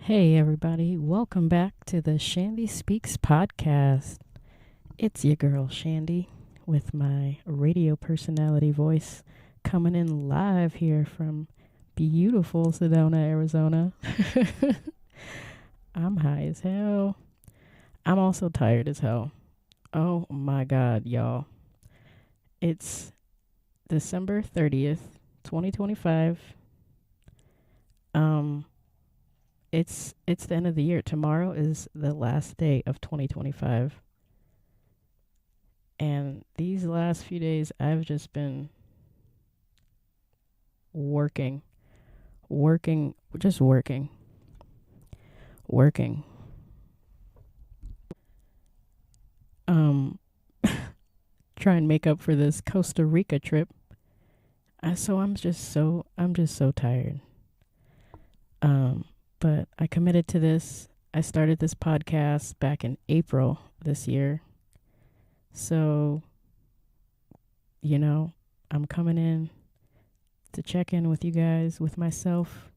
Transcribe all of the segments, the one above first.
Hey, everybody. Welcome back to the Chandie Speaks podcast. It's your girl, Chandie, with my radio personality voice coming in live here from beautiful Sedona, Arizona. I'm high as hell. I'm also tired as hell. Oh my God, y'all. It's December 30th, 2025. It's the end of the year. Tomorrow is the last day of 2025. And these last few days I've just been working. Just working. Try and make up for this Costa Rica trip. So I'm just so tired. But I committed to this. I started this podcast back in April this year. So, I'm coming in to check in with you guys, with myself,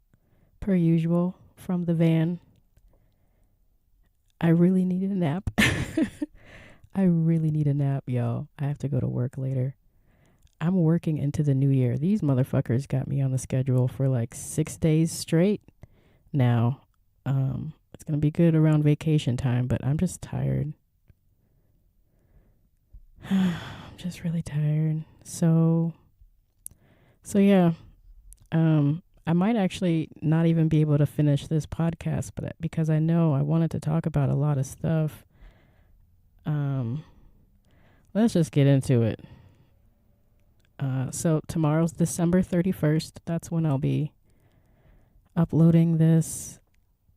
per usual, from the van. I really need a nap. I really need a nap, y'all. I have to go to work later. I'm working into the new year. These motherfuckers got me on the schedule for like 6 days straight. Now, it's going to be good around vacation time, but I'm just tired. I'm just really tired. So yeah, I might actually not even be able to finish this podcast, but because I know I wanted to talk about a lot of stuff. Let's just get into it. So tomorrow's December 31st. That's when I'll be uploading this.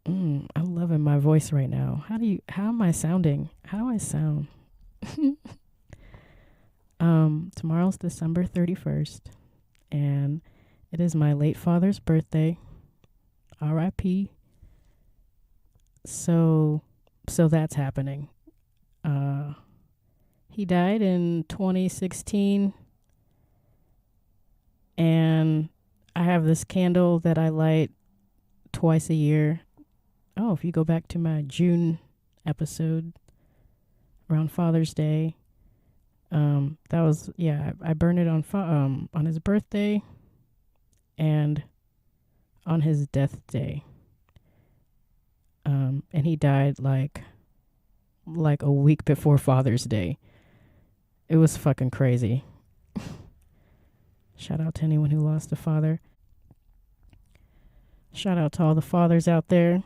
I'm loving my voice right now. How am I sounding? How do I sound? Tomorrow's December 31st, and it is my late father's birthday. R.I.P. So that's happening. He died in 2016, and I have this candle that I light twice a year. Oh, if you go back to my June episode around Father's Day, that was, I burned it on his birthday and on his death day. And he died like a week before Father's Day. It was fucking crazy. Shout out to anyone who lost a father. Shout out to all the fathers out there.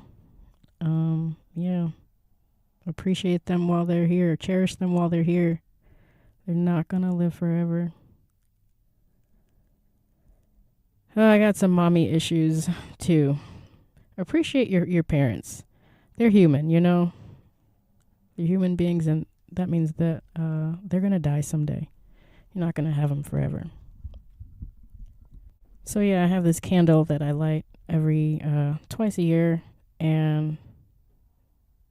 Appreciate them while they're here. Cherish them while they're here. They're not gonna live forever. I got some mommy issues too. Appreciate your parents. They're human, They're human beings, and that means that they're gonna die someday. You're not gonna have them forever. So yeah, I have this candle that I light every twice a year, and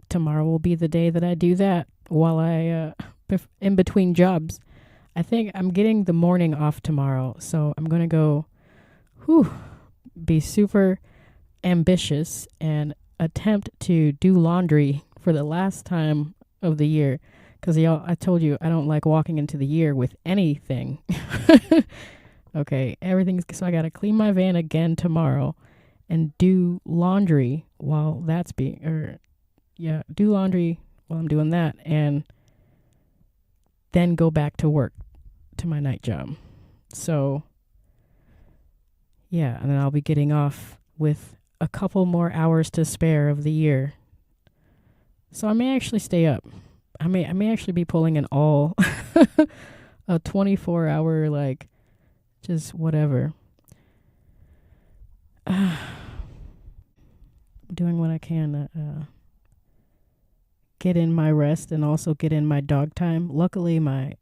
tomorrow will be the day that I do that while I in between jobs. I think I'm getting the morning off tomorrow, so I'm gonna go be super ambitious and attempt to do laundry for the last time of the year, because I told you I don't like walking into the year with anything. Okay, so I gotta clean my van again tomorrow and do laundry while do laundry while I'm doing that, and then go back to work to my night job. So yeah, and then I'll be getting off with a couple more hours to spare of the year. So I may actually stay up. I may actually be pulling an all a 24-hour, just whatever. Doing what I can to get in my rest and also get in my dog time. Luckily, my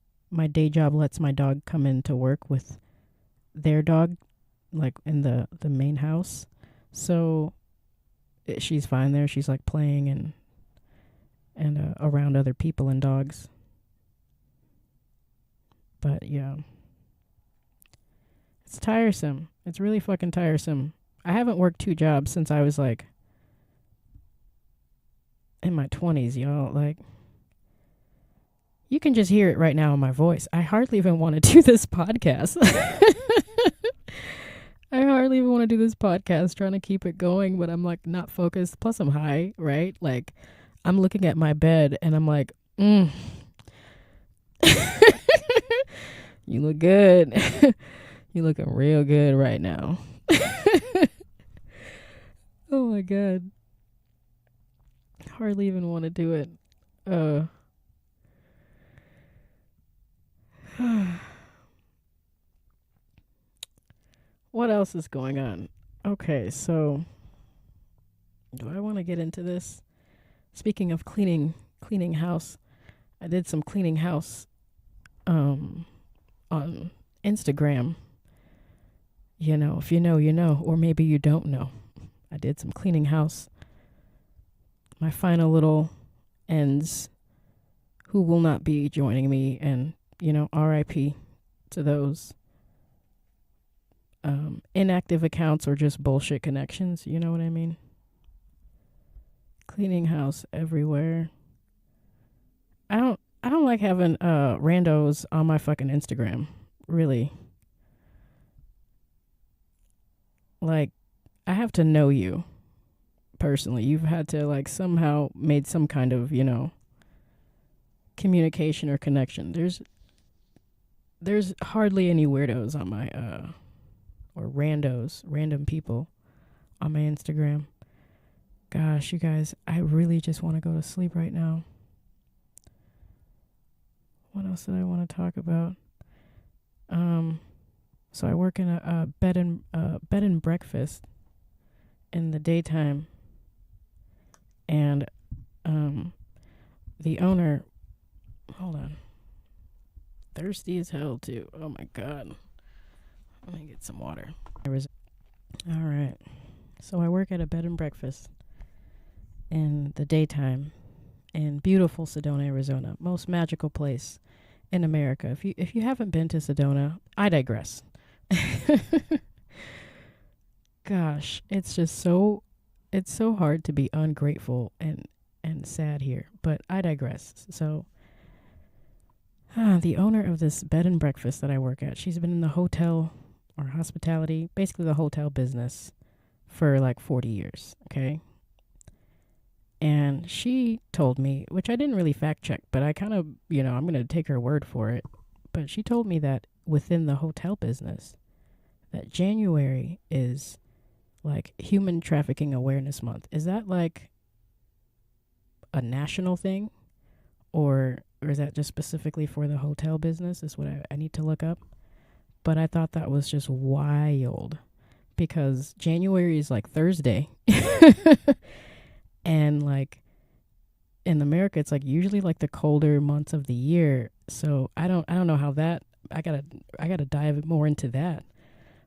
day job lets my dog come in to work with their dog, in the main house. So she's fine there. She's playing and around other people and dogs. But yeah, it's tiresome. It's really fucking tiresome. I haven't worked 2 jobs since I was in my 20s, y'all. Like, you can just hear it right now in my voice. I hardly even want to do this podcast. I hardly even want to do this podcast, trying to keep it going, but I'm like not focused. Plus I'm high, right? Like, I'm looking at my bed and I'm like, you look good. You looking real good right now. Oh my God. Hardly even want to do it. What else is going on? Okay, so do I want to get into this? Speaking of cleaning house, I did some cleaning house on Instagram. You know, if you know, you know, or maybe you don't know. I did some cleaning house. My final little ends who will not be joining me, and, you know, RIP to those inactive accounts or just bullshit connections. You know what I mean? Cleaning house everywhere. I don't like having randos on my fucking Instagram. Really. Like, I have to know you personally. You've had to like somehow made some kind of, you know, communication or connection. There's hardly any weirdos on my or random people on my Instagram. Gosh, you guys, I really just want to go to sleep right now. What else did I want to talk about? So I work in a bed and breakfast in the daytime, and the owner, hold on, thirsty as hell too. Oh my God, let me get some water. All right, so I work at a bed and breakfast in the daytime in beautiful Sedona, Arizona, most magical place in America. If you haven't been to Sedona, I digress. Gosh, it's so hard to be ungrateful and sad here, but I digress. So the owner of this bed and breakfast that I work at, she's been in the hotel or hospitality, basically the hotel business, for like 40 years, okay? And she told me, which I didn't really fact check, but I kind of, you know, I'm going to take her word for it. But she told me that within the hotel business, that January is like Human Trafficking Awareness Month. Is that like a national thing? Or is that just specifically for the hotel business? Is what I need to look up. But I thought that was just wild, because January is like Thursday. And like in America, it's like usually like the colder months of the year. So I don't know how that, I gotta dive more into that.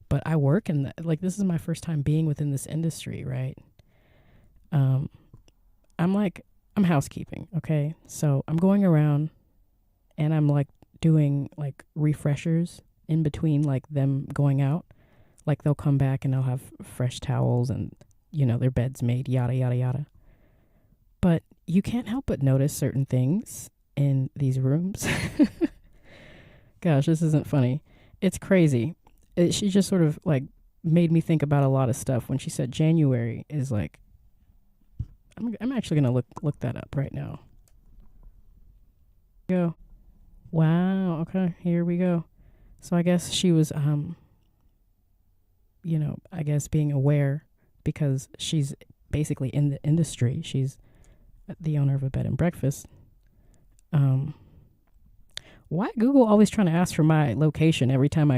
But I work in that, like, this is my first time being within this industry, right? I'm housekeeping, okay? So I'm going around and I'm like doing like refreshers in between like them going out. Like they'll come back and they'll have fresh towels and, you know, their bed's made, yada, yada, yada. But you can't help but notice certain things in these rooms. Gosh, this isn't funny. It's crazy. She just sort of like made me think about a lot of stuff when she said January is like, I'm actually going to look that up right now. Go. Wow. Okay. Here we go. So I guess she was, you know, I guess being aware, because she's basically in the industry. She's the owner of a bed and breakfast. Why Google always trying to ask for my location every time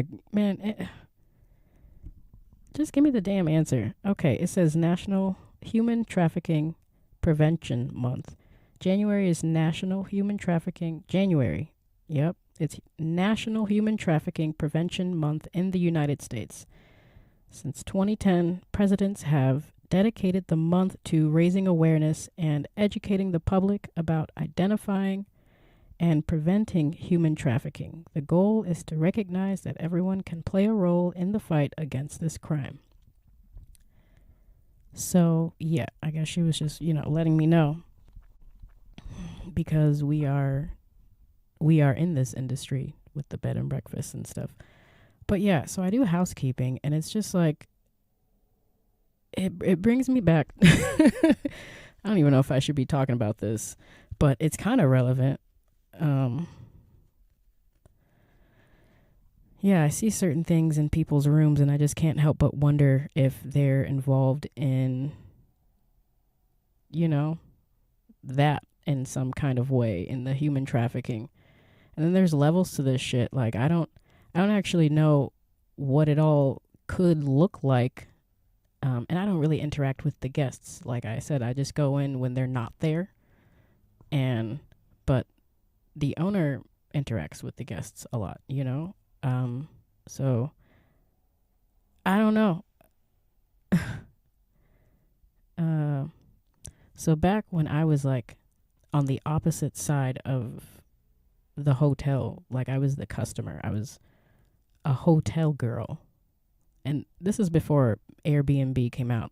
just give me the damn answer. Okay, it says National Human Trafficking Prevention Month. January is National Human Trafficking. January. Yep, it's National Human Trafficking Prevention Month in the United States. Since 2010, presidents have dedicated the month to raising awareness and educating the public about identifying and preventing human trafficking. The goal is to recognize that everyone can play a role in the fight against this crime. So, yeah, I guess she was just, you know, letting me know because we are in this industry with the bed and breakfast and stuff. But yeah, so I do housekeeping, and it's just like it brings me back. I don't even know if I should be talking about this, but it's kind of relevant. Yeah, I see certain things in people's rooms, and I just can't help but wonder if they're involved in, that in some kind of way, in the human trafficking. And then there's levels to this shit. Like, I don't actually know what it all could look like. And I don't really interact with the guests. Like I said, I just go in when they're not there. But the owner interacts with the guests a lot, so I don't know. So back when I was like on the opposite side of the hotel, like I was the customer, I was a hotel girl. And this is before Airbnb came out.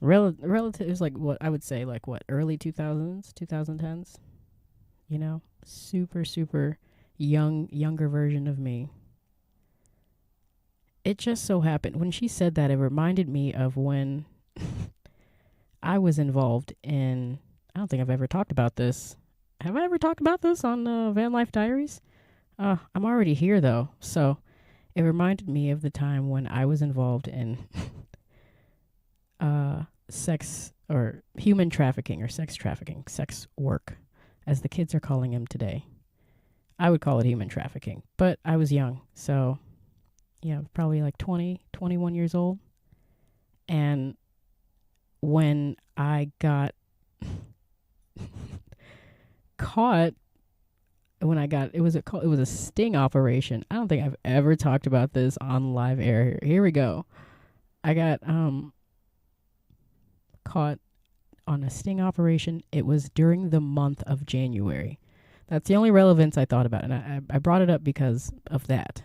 Relative, it was like what I would say, like what, early 2000s, 2010s, super, super younger version of me. It just so happened when she said that, it reminded me of when I was involved in, I don't think I've ever talked about this. Have I ever talked about this on Van Life Diaries? I'm already here though. So it reminded me of the time when I was involved in sex or human trafficking or sex trafficking, sex work, as the kids are calling him today. I would call it human trafficking, but I was young. So, yeah, probably like 20, 21 years old. And when I got caught, it was a sting operation. I don't think I've ever talked about this on live air. Here we go. I got caught on a sting operation. It was during the month of January. That's the only relevance I thought about, and I brought it up because of that.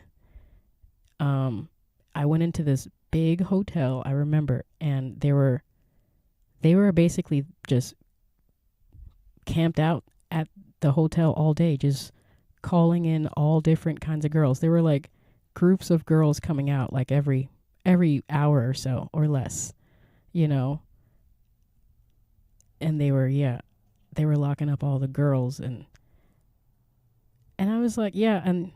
I went into this big hotel, I remember, and they were basically just camped out at the hotel all day, just calling in all different kinds of girls. There were like groups of girls coming out like every hour or so or less, and they were locking up all the girls, and I was like, yeah, and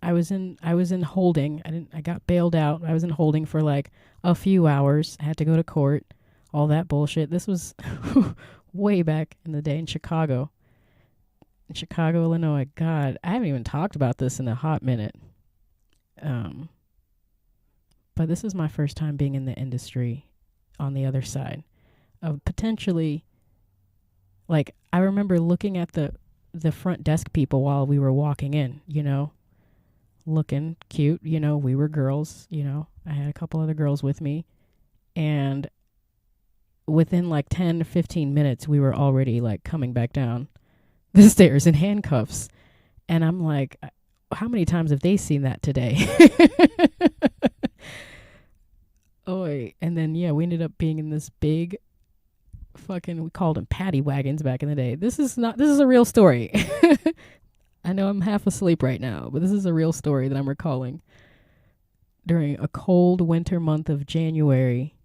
I was in holding. I got bailed out. I was in holding for like a few hours. I had to go to court, all that bullshit. This was way back in the day in Chicago, Illinois. God, I haven't even talked about this in a hot minute. But this is my first time being in the industry on the other side of potentially, like, I remember looking at the front desk people while we were walking in, looking cute, we were girls, I had a couple other girls with me, and within like 10 to 15 minutes, we were already like coming back down the stairs in handcuffs. And I'm like, how many times have they seen that today? And then, yeah, we ended up being in this big we called them paddy wagons back in the day. This is a real story. I know I'm half asleep right now, but this is a real story that I'm recalling. During a cold winter month of January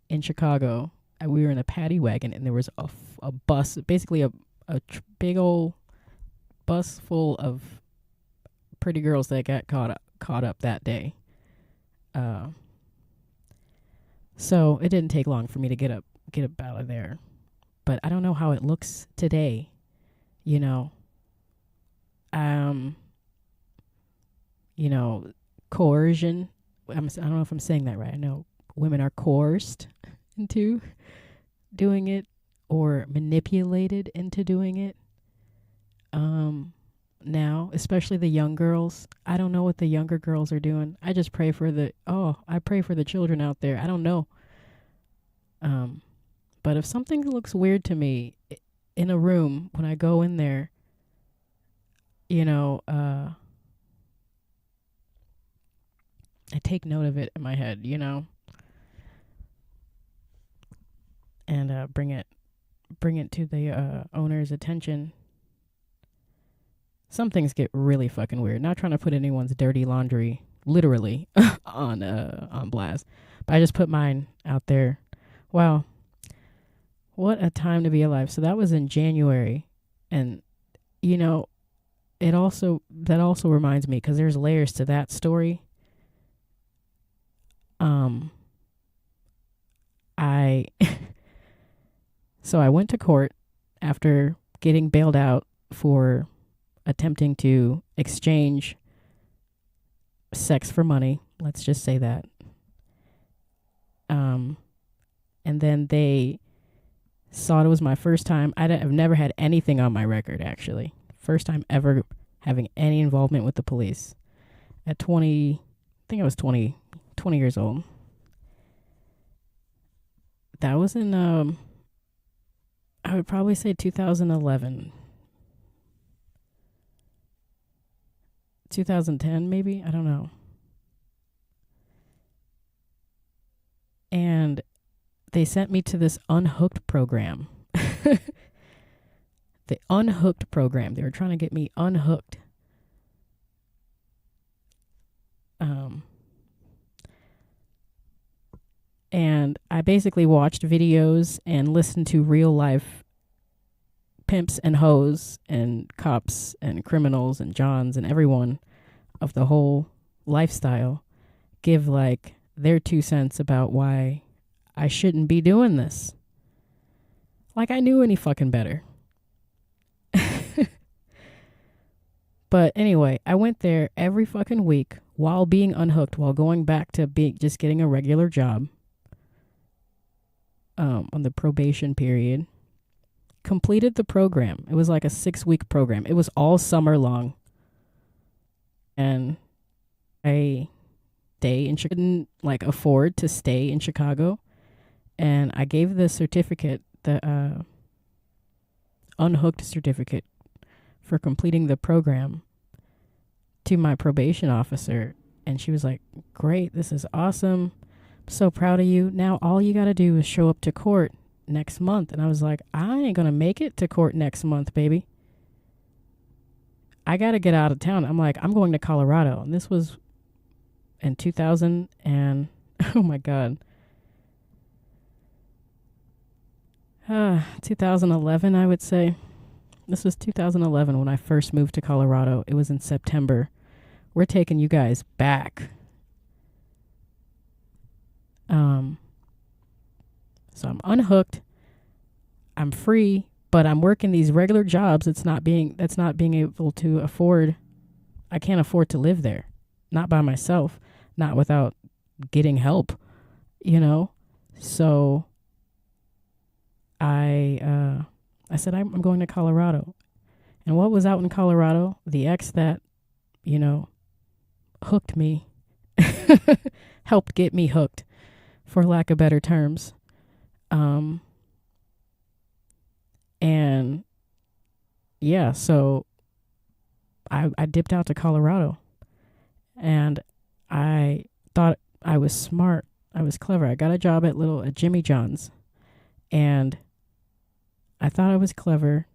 in Chicago, we were in a paddy wagon, and there was a bus, basically a big old bus full of pretty girls that got caught up that day. So it didn't take long for me to get up out of there. But I don't know how it looks today, coercion. I don't know if I'm saying that right. I know women are coerced into doing it or manipulated into doing it. Now, especially the young girls. I don't know what the younger girls are doing. I just pray for the children out there. I don't know. But if something looks weird to me in a room when I go in there, I take note of it in my head, and bring bring it to the owner's attention. Some things get really fucking weird. Not trying to put anyone's dirty laundry literally on blast, but I just put mine out there. Wow, what a time to be alive. So that was in January, and you know, that also reminds me, because there's layers to that story. So I went to court after getting bailed out for attempting to exchange sex for money. Let's just say that. And then they saw it was my first time. I've never had anything on my record, actually. First time ever having any involvement with the police. At 20, I think I was 20 years old. That was in, I would probably say 2011. 2010, maybe? I don't know. And they sent me to this Unhooked program. The Unhooked program. They were trying to get me unhooked. And I basically watched videos and listened to real life pimps and hoes and cops and criminals and Johns and everyone of the whole lifestyle give like their 2 cents about why I shouldn't be doing this. Like I knew any fucking better. But anyway, I went there every fucking week while being unhooked, while going back to just getting a regular job on the probation period. Completed the program. It was like a 6-week program. It was all summer long. And I couldn't like afford to stay in Chicago. And I gave the certificate, the unhooked certificate for completing the program, to my probation officer. And she was like, great, this is awesome. I'm so proud of you. Now all you got to do is show up to court next month. And I was like, I ain't going to make it to court next month, baby. I got to get out of town. I'm like, I'm going to Colorado. And this was in 2000 and, oh my God. 2011, I would say. This was 2011 when I first moved to Colorado. It was in September. We're taking you guys back. So I'm unhooked. I'm free, but I'm working these regular jobs that's not being able to afford. I can't afford to live there. Not by myself, not without getting help, you know? So I said, I'm going to Colorado. And what was out in Colorado? The ex that, you know, hooked me, helped get me hooked, for lack of better terms. And yeah, so I dipped out to Colorado, and I thought I was smart. I was clever. I got a job at Jimmy John's, and I thought I was clever.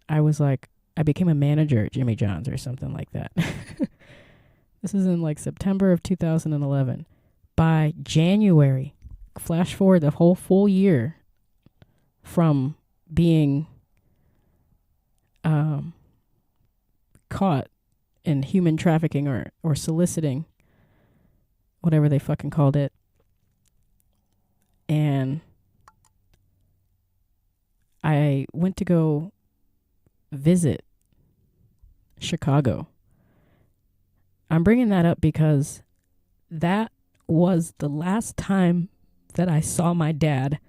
I was like, I became a manager at Jimmy John's or something like that. This is in like September of 2011. By January, flash forward the whole full year from being caught in human trafficking or soliciting, whatever they fucking called it. And I went to go visit Chicago. I'm bringing that up because that was the last time that I saw my dad.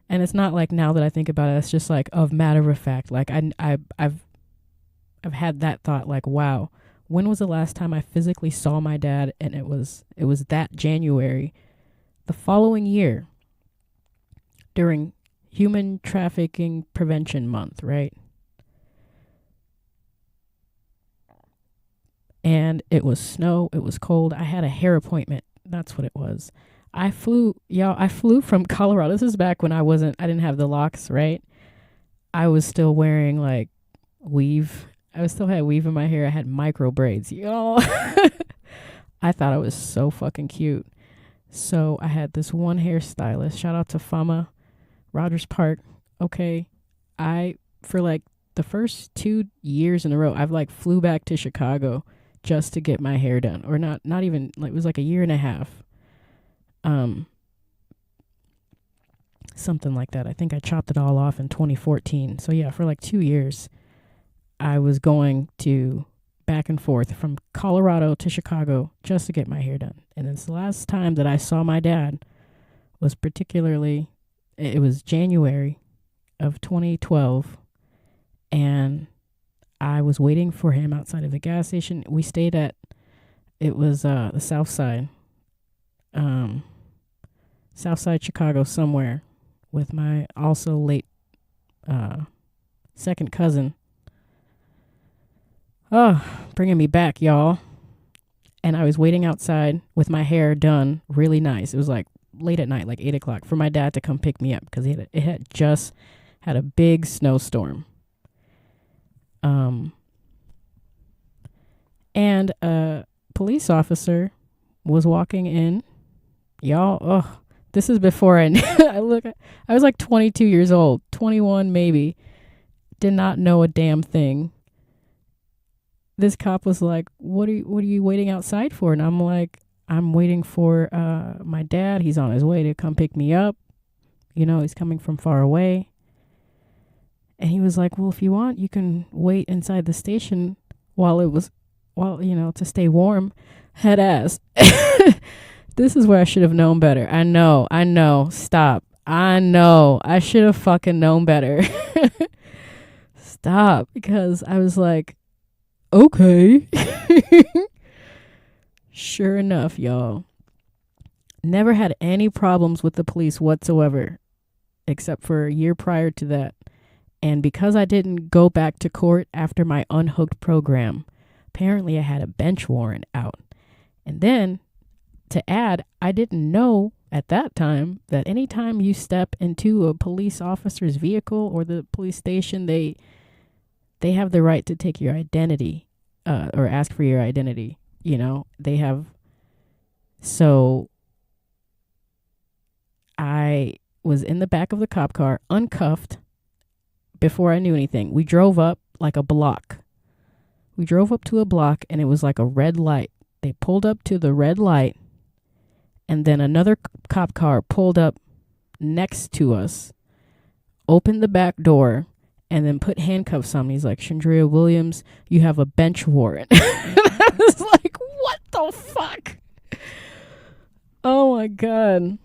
And it's not like now that I think about it, it's just like of matter of fact. Like I've had that thought, like, wow, when was the last time I physically saw my dad? And it was that January, the following year, during Human Trafficking Prevention Month, right? And it was snow, it was cold. I had a hair appointment. That's what it was. I flew from Colorado. This is back when I didn't have the locks, right? I was still wearing like weave. I still had weave in my hair. I had micro braids, y'all. I thought I was so fucking cute. So I had this one hairstylist. Shout out to 𝘵𝗻, Rogers Park. Okay. For like the first 2 years in a row, I've like flew back to Chicago just to get my hair done. Or not even, like, it was like a year and a half. Something like that. I think I chopped it all off in 2014. So yeah, for like 2 years, I was going to back and forth from Colorado to Chicago just to get my hair done. And it's the last time that I saw my dad was it was January of 2012. And I was waiting for him outside of the gas station. We stayed it was the South Side Chicago somewhere with my also late second cousin. Oh, bringing me back, y'all. And I was waiting outside with my hair done really nice. It was like late at night, like 8 o'clock, for my dad to come pick me up because it had just had a big snowstorm. And a police officer was walking in. Y'all, this is before I was like 22 years old, 21 maybe. Did not know a damn thing. This cop was like, what are you waiting outside for? And I'm like, I'm waiting for my dad. He's on his way to come pick me up. You know, he's coming from far away. And he was like, well, if you want, you can wait inside the station to stay warm. Head ass. This is where I should have known better. I know. Stop. I know. I should have fucking known better. Stop. Because I was like, okay. Sure enough, y'all. Never had any problems with the police whatsoever, except for a year prior to that. And because I didn't go back to court after my unhooked program, apparently I had a bench warrant out. And then, to add, I didn't know at that time that anytime you step into a police officer's vehicle or the police station, they have the right to take your identity or ask for your identity. You know, they have. So I was in the back of the cop car, uncuffed, before I knew anything. We drove up like a block. We drove up to a block and it was like a red light. They pulled up to the red light and then another cop car pulled up next to us, opened the back door, and then put handcuffs on me. He's like, Chandria Williams, you have a bench warrant. I was like, what the fuck? Oh my God.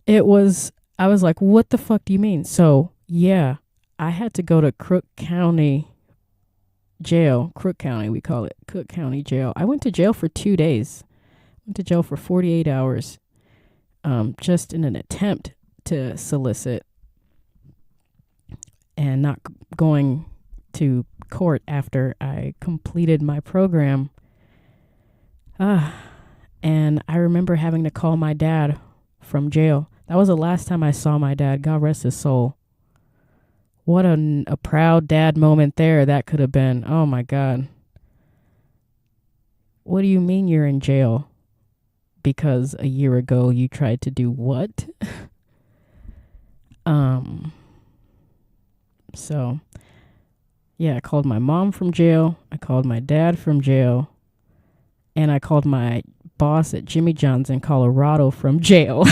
I was like, what the fuck do you mean? So, yeah, I had to go to Crook County Jail. Crook County, we call it. Cook County Jail. I went to jail for 2 days. Went to jail for 48 hours. Just in an attempt to solicit and not going to court after I completed my program. And I remember having to call my dad from jail. That was the last time I saw my dad. God rest his soul. What a proud dad moment there that could have been. Oh, my God. What do you mean you're in jail? Because a year ago you tried to do what? So, yeah, I called my mom from jail. I called my dad from jail. And I called my boss at Jimmy John's in Colorado from jail.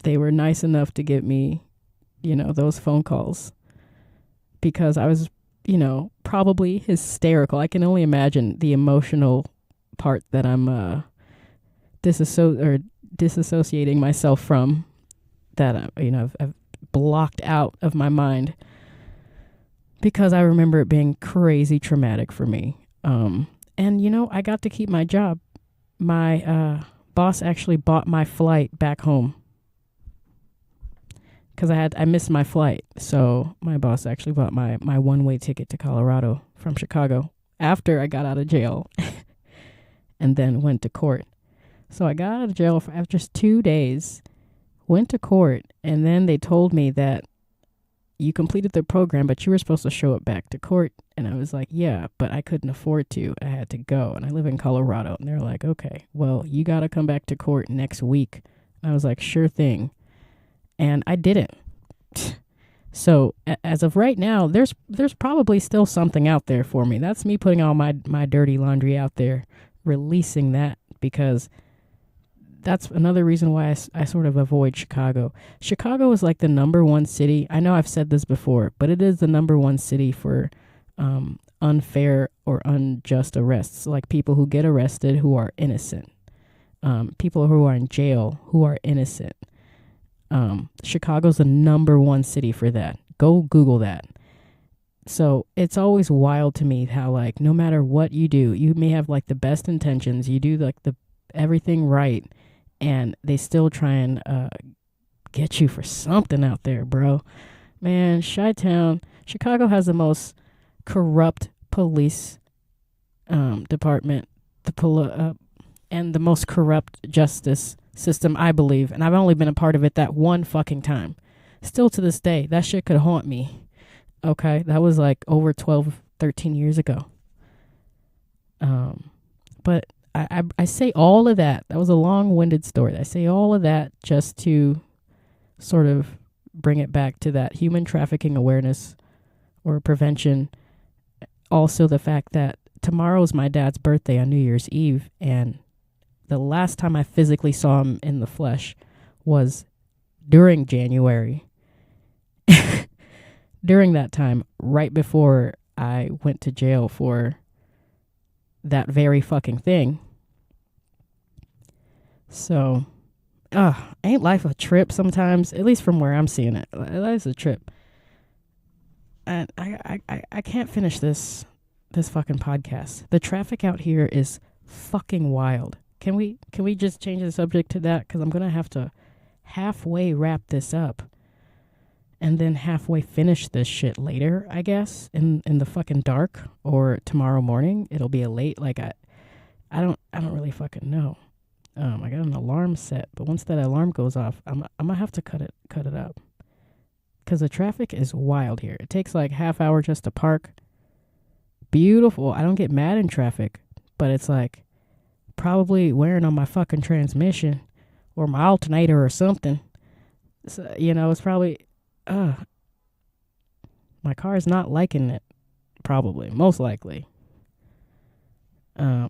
They were nice enough to give me, those phone calls because I was, probably hysterical. I can only imagine the emotional part that I'm disassociating myself from, that I've blocked out of my mind because I remember it being crazy traumatic for me. And I got to keep my job. My boss actually bought my flight back home because I missed my flight. So my boss actually bought my one-way ticket to Colorado from Chicago after I got out of jail. and then went to court. So I got out of jail after just 2 days, went to court, and then they told me that you completed the program, but you were supposed to show it back to court. And I was like, yeah, but I couldn't afford to. I had to go. And I live in Colorado. And they're like, okay, well, you got to come back to court next week. And I was like, sure thing. And I didn't. So as of right now, there's probably still something out there for me. That's me putting all my dirty laundry out there, releasing that, because that's another reason why I sort of avoid Chicago. Chicago is like the number one city. I know I've said this before, but it is the number one city for unfair or unjust arrests, like people who get arrested who are innocent, people who are in jail who are innocent. Chicago's the number one city for that. Go Google that. So it's always wild to me how, like, no matter what you do, you may have like the best intentions, you do like the everything right, and they still try and get you for something out there, bro. Man, Chi-Town, Chicago has the most corrupt police department, and the most corrupt justice system, I believe. And I've only been a part of it that one fucking time. Still to this day, that shit could haunt me. Okay, that was like over 12, 13 years ago. But I say all of that. That was a long-winded story. I say all of that just to sort of bring it back to that human trafficking awareness or prevention. Also the fact that tomorrow is my dad's birthday on New Year's Eve, and the last time I physically saw him in the flesh was during January. During that time, right before I went to jail for that very fucking thing. So, ain't life a trip sometimes? At least from where I'm seeing it. Life's a trip. And I can't finish this fucking podcast. The traffic out here is fucking wild. Can we just change the subject to that? Because I'm going to have to halfway wrap this up and then halfway finish this shit later, I guess, in the fucking dark, or tomorrow morning. It'll be a late, like, I don't really fucking know. I got an alarm set, but once that alarm goes off, I'm gonna have to cut it up. Because the traffic is wild here. It takes like half hour just to park. Beautiful. I don't get mad in traffic, but it's like probably wearing on my fucking transmission or my alternator or something. So, it's probably, my car is not liking it. Probably, most likely. All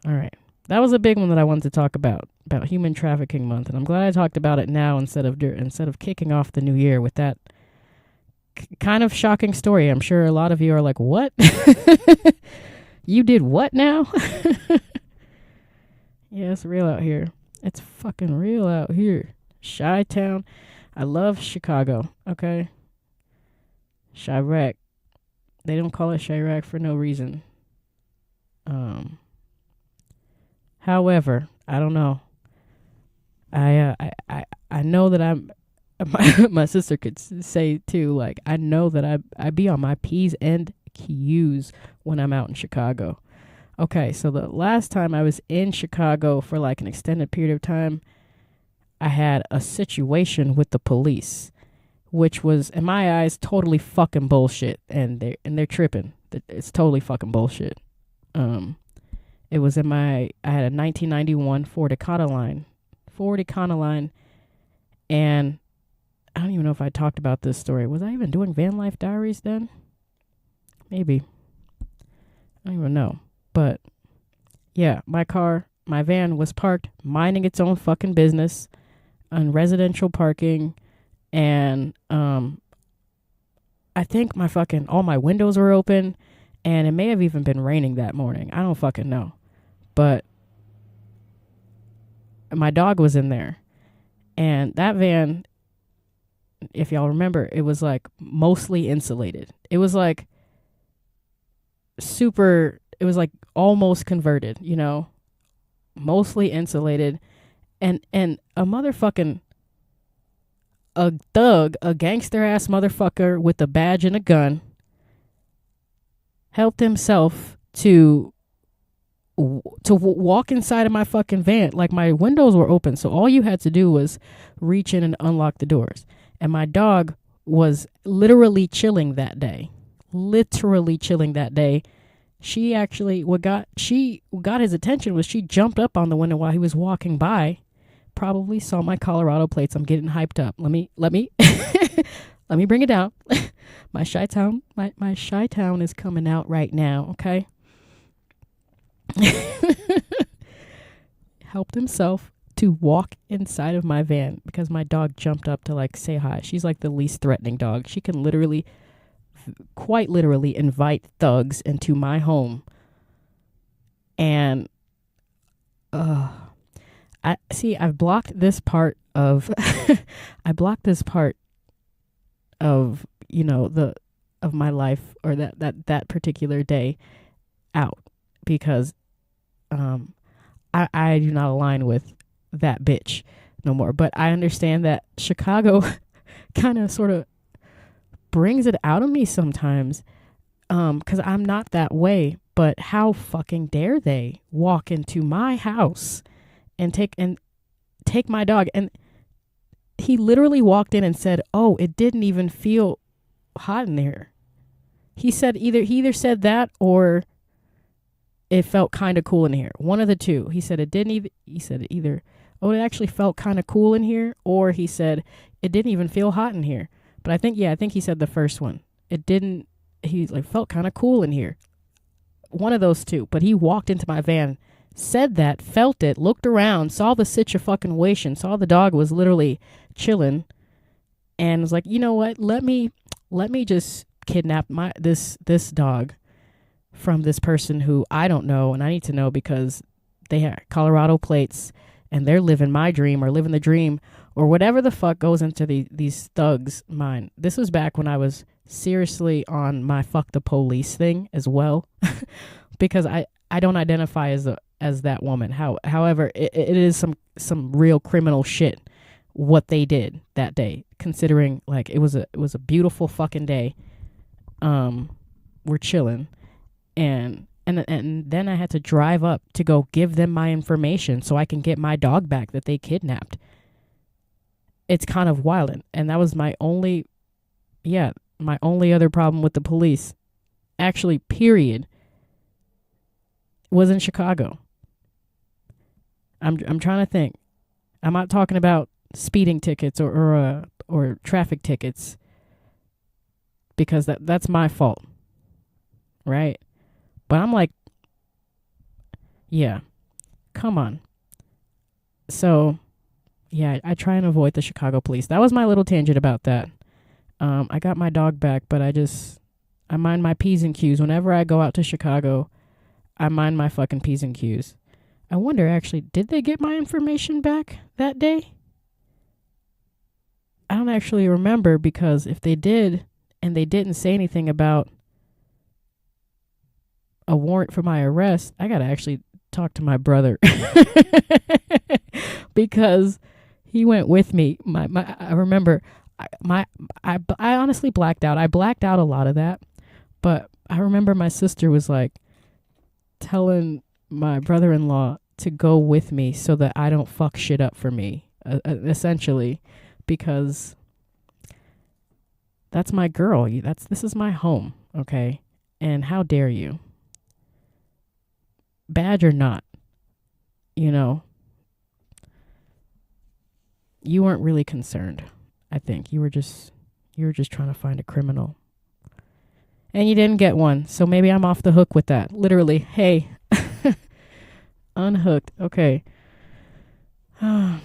right. That was a big one that I wanted to talk about Human Trafficking Month, and I'm glad I talked about it now instead of kicking off the new year with that kind of shocking story. I'm sure a lot of you are like, what? You did what now? Yeah, it's real out here. It's fucking real out here. Chi-Town. I love Chicago, okay? Chirac. They don't call it Chirac for no reason. However, I don't know. I know that I'm. My sister could say too. Like, I know that I be on my P's and Q's when I'm out in Chicago. Okay, so the last time I was in Chicago for like an extended period of time, I had a situation with the police, which was, in my eyes, totally fucking bullshit, and they're tripping. It's totally fucking bullshit. It was I had a 1991 Ford Econoline, and I don't even know if I talked about this story. Was I even doing Van Life Diaries then? Maybe. I don't even know. But yeah, my van was parked, minding its own fucking business on residential parking, and I think all my windows were open, and it may have even been raining that morning. I don't fucking know. But my dog was in there, and that van, if y'all remember, it was like mostly insulated. It was like it was like almost converted, mostly insulated, and a motherfucking, a thug, a gangster ass motherfucker with a badge and a gun helped himself to walk inside of my fucking van. Like, my windows were open, so all you had to do was reach in and unlock the doors. And my dog was literally chilling that day. She actually, what got his attention was she jumped up on the window while he was walking by. Probably saw my Colorado plates. I'm getting hyped up. Let me let me bring it down. My Chi-Town is coming out right now, okay? Helped himself to walk inside of my van because my dog jumped up to like say hi. She's like the least threatening dog. She can quite literally invite thugs into my home. And I've blocked this part of of my life, or that particular day out, because I do not align with that bitch no more. But I understand that Chicago kind of sort of brings it out of me sometimes, because I'm not that way. But how fucking dare they walk into my house and take my dog? And he literally walked in and said, "Oh, it didn't even feel hot in there." He either said that, or it felt kind of cool in here. One of the two. He said either, "Oh, it actually felt kind of cool in here," or he said it didn't even feel hot in here. But I think he said the first one. It didn't. He felt kind of cool in here. One of those two. But he walked into my van, said that, felt it, looked around, saw the 𝘵𝗔𝗓, saw the dog was literally chilling, and was like, you know what? Let me just kidnap this dog from this person who I don't know, and I need to know because they have Colorado plates and they're living my dream, or living the dream, or whatever the fuck goes into these thugs' mind. This was back when I was seriously on my fuck the police thing as well, because I don't identify as that woman. However, it is some real criminal shit what they did that day, considering like it was a beautiful fucking day. We're chilling, and then I had to drive up to go give them my information so I can get my dog back that they kidnapped. It's kind of wild, and that was my only other problem with the police, actually, period, was in Chicago. I'm trying to think. I'm not talking about speeding tickets or traffic tickets, because that's my fault, right? But I'm like, yeah, come on. So, yeah, I try and avoid the Chicago police. That was my little tangent about that. I got my dog back, but I mind my P's and Q's. Whenever I go out to Chicago, I mind my fucking P's and Q's. I wonder, actually, did they get my information back that day? I don't actually remember, because if they did, and they didn't say anything about a warrant for my arrest, I gotta actually talk to my brother because he went with me. I remember I honestly blacked out. I blacked out a lot of that, but I remember my sister was like telling my brother-in-law to go with me so that I don't fuck shit up for me, essentially, because that's my girl. This is my home, okay? And how dare you? Badge or not, you weren't really concerned. I think you were just trying to find a criminal, and you didn't get one. So maybe I'm off the hook with that. Literally, hey, unhooked. Okay. I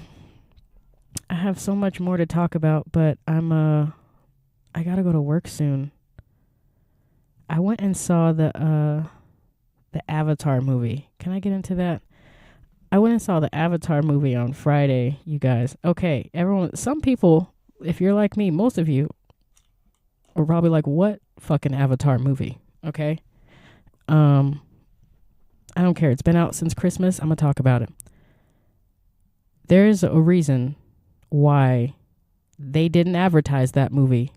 have so much more to talk about, but I gotta go to work soon. I went and saw the Avatar movie. Can I get into that? I went and saw the Avatar movie on Friday, you guys. Okay, everyone, some people, if you're like me, most of you are probably like, what fucking Avatar movie? Okay? I don't care. It's been out since Christmas. I'm going to talk about it. There's a reason why they didn't advertise that movie.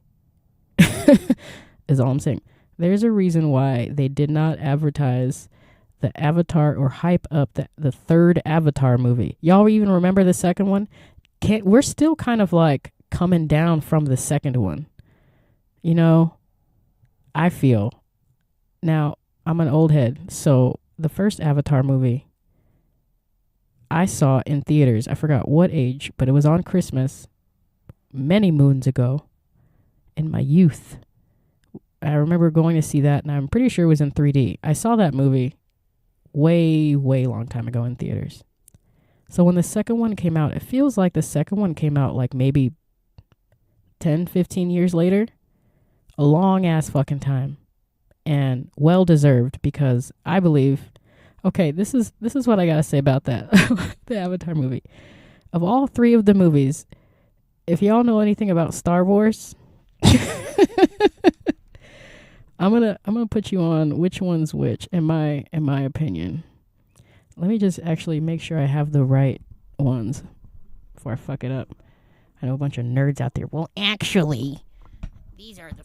Is all I'm saying. There's a reason why they did not advertise the Avatar or hype up the third Avatar movie. Y'all even remember the second one? We're still kind of like coming down from the second one. You know, I feel. Now, I'm an old head, so the first Avatar movie I saw in theaters. I forgot what age, but it was on Christmas many moons ago in my youth. I remember going to see that, and I'm pretty sure it was in 3D. I saw that movie way, way long time ago in theaters. So when the second one came out, it feels like the second one came out like maybe 10, 15 years later. A long ass fucking time. And well deserved, because I believe, okay, this is what I gotta say about that. The Avatar movie. Of all three of the movies, if y'all know anything about Star Wars, I'm gonna put you on which one's which in my opinion. Let me just actually make sure I have the right ones before I fuck it up. I know a bunch of nerds out there. Well, actually, these are the.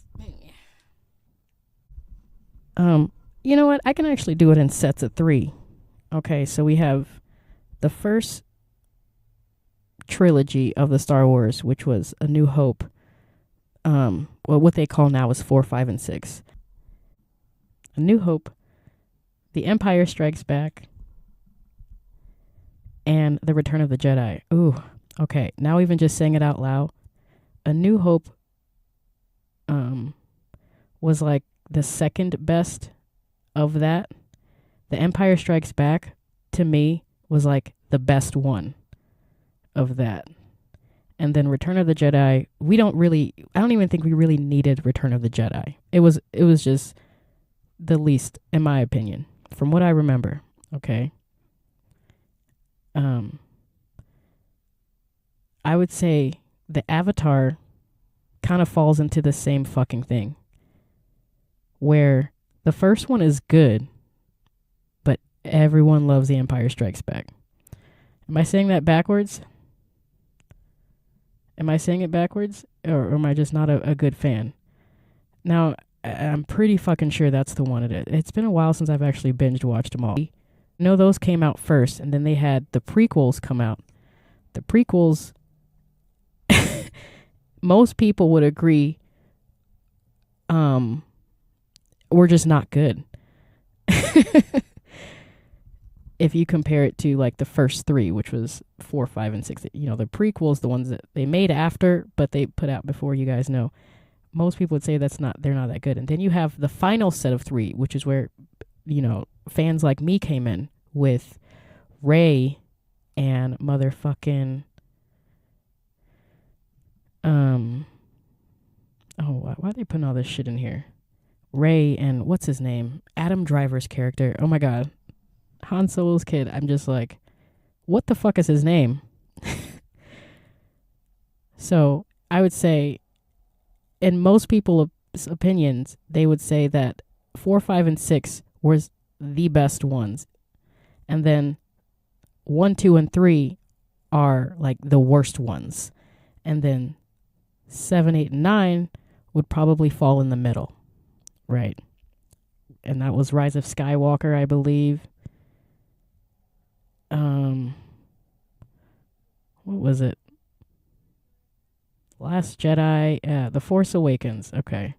You know what? I can actually do it in sets of 3. Okay, so we have the first trilogy of the Star Wars, which was A New Hope. Well, what they call now is 4, 5, and 6. A New Hope, The Empire Strikes Back, and The Return of the Jedi. Ooh, okay. Now even just saying it out loud, A New Hope was like the second best of that. The Empire Strikes Back, to me, was like the best one of that. And then Return of the Jedi, I don't even think we really needed Return of the Jedi. It was just the least, in my opinion, from what I remember. Okay. I would say the Avatar kind of falls into the same fucking thing, where the first one is good, but everyone loves The Empire Strikes Back. Am I saying that backwards? Am I saying it backwards? Or am I just not a good fan? Now, I'm pretty fucking sure that's the one it is. It's been a while since I've actually binge watched them all. I know those came out first, and then they had the prequels come out. The prequels, most people would agree, were just not good. If you compare it to like the first 3, which was 4, 5, and 6, you know, the prequels, the ones that they made after, but they put out before, you guys know. Most people would say they're not that good. And then you have the final set of 3, which is where, you know, fans like me came in with Rey and motherfucking, why are they putting all this shit in here? Rey and what's his name? Adam Driver's character. Oh my God. Han Solo's kid. I'm just like, what the fuck is his name? So I would say, in most people's opinions, they would say that 4, 5, and 6 was the best ones. And then 1, 2, and 3 are like the worst ones. And then 7, 8, and 9 would probably fall in the middle. Right. And that was Rise of Skywalker, I believe. What was it? Last Jedi, The Force Awakens. Okay.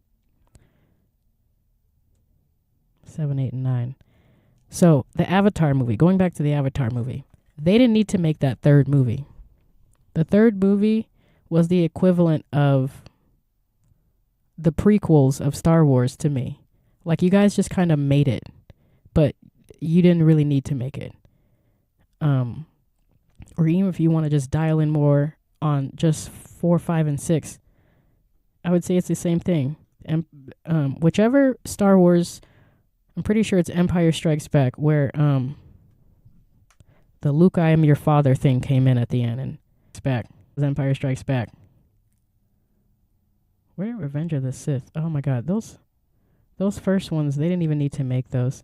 7, 8, and 9. So the Avatar movie, going back to the Avatar movie, they didn't need to make that third movie. The third movie was the equivalent of the prequels of Star Wars to me. Like, you guys just kind of made it, but you didn't really need to make it. Or even if you want to just dial in more on just 4, 5, and 6, I would say it's the same thing. And whichever Star Wars, I'm pretty sure it's Empire Strikes Back, where the Luke, I am your father thing came in at the end, and it's back. It was Empire Strikes Back. Where did Revenge of the Sith? Oh my God, those first ones, they didn't even need to make those.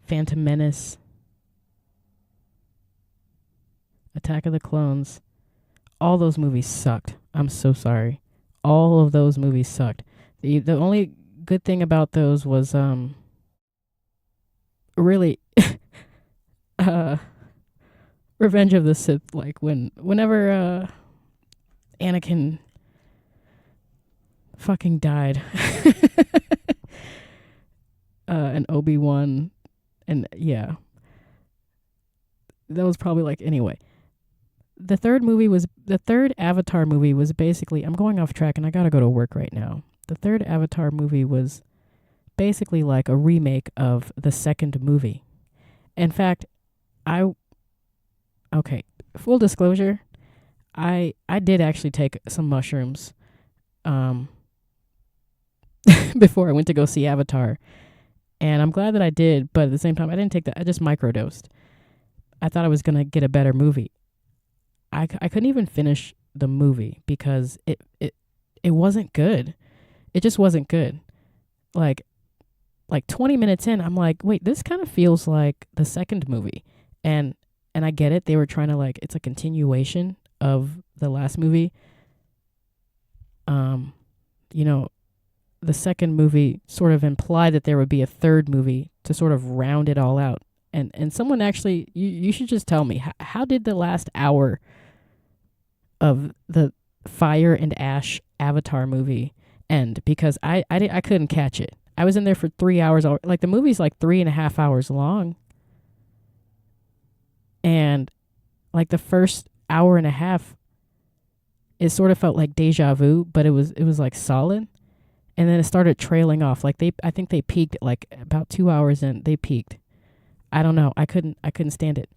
Phantom Menace, Attack of the Clones, all those movies sucked. I'm so sorry. All of those movies sucked. The only good thing about those was really uh Revenge of the Sith, like whenever Anakin fucking died and Obi-Wan, and yeah, that was probably like, anyway, the third Avatar movie was basically, I'm going off track and I gotta go to work right now. The third Avatar movie was basically like a remake of the second movie. In fact, okay, full disclosure, I did actually take some mushrooms before I went to go see Avatar. And I'm glad that I did, but at the same time, I didn't take that. I just microdosed. I thought I was going to get a better movie. I couldn't even finish the movie because it wasn't good. It just wasn't good. Like 20 minutes in, I'm like, wait, this kind of feels like the second movie. And I get it. They were trying to, like, it's a continuation of the last movie. You know, the second movie sort of implied that there would be a third movie to sort of round it all out. And someone actually, you should just tell me, how did the last hour of the Fire and Ash Avatar movie end? Because I couldn't catch it. I was in there for 3 hours. Like, the movie's like 3.5 hours long. And like the first hour and a half, it sort of felt like deja vu, but it was like solid. And then it started trailing off. Like, I think they peaked like about 2 hours in. They peaked. I don't know. I couldn't stand it.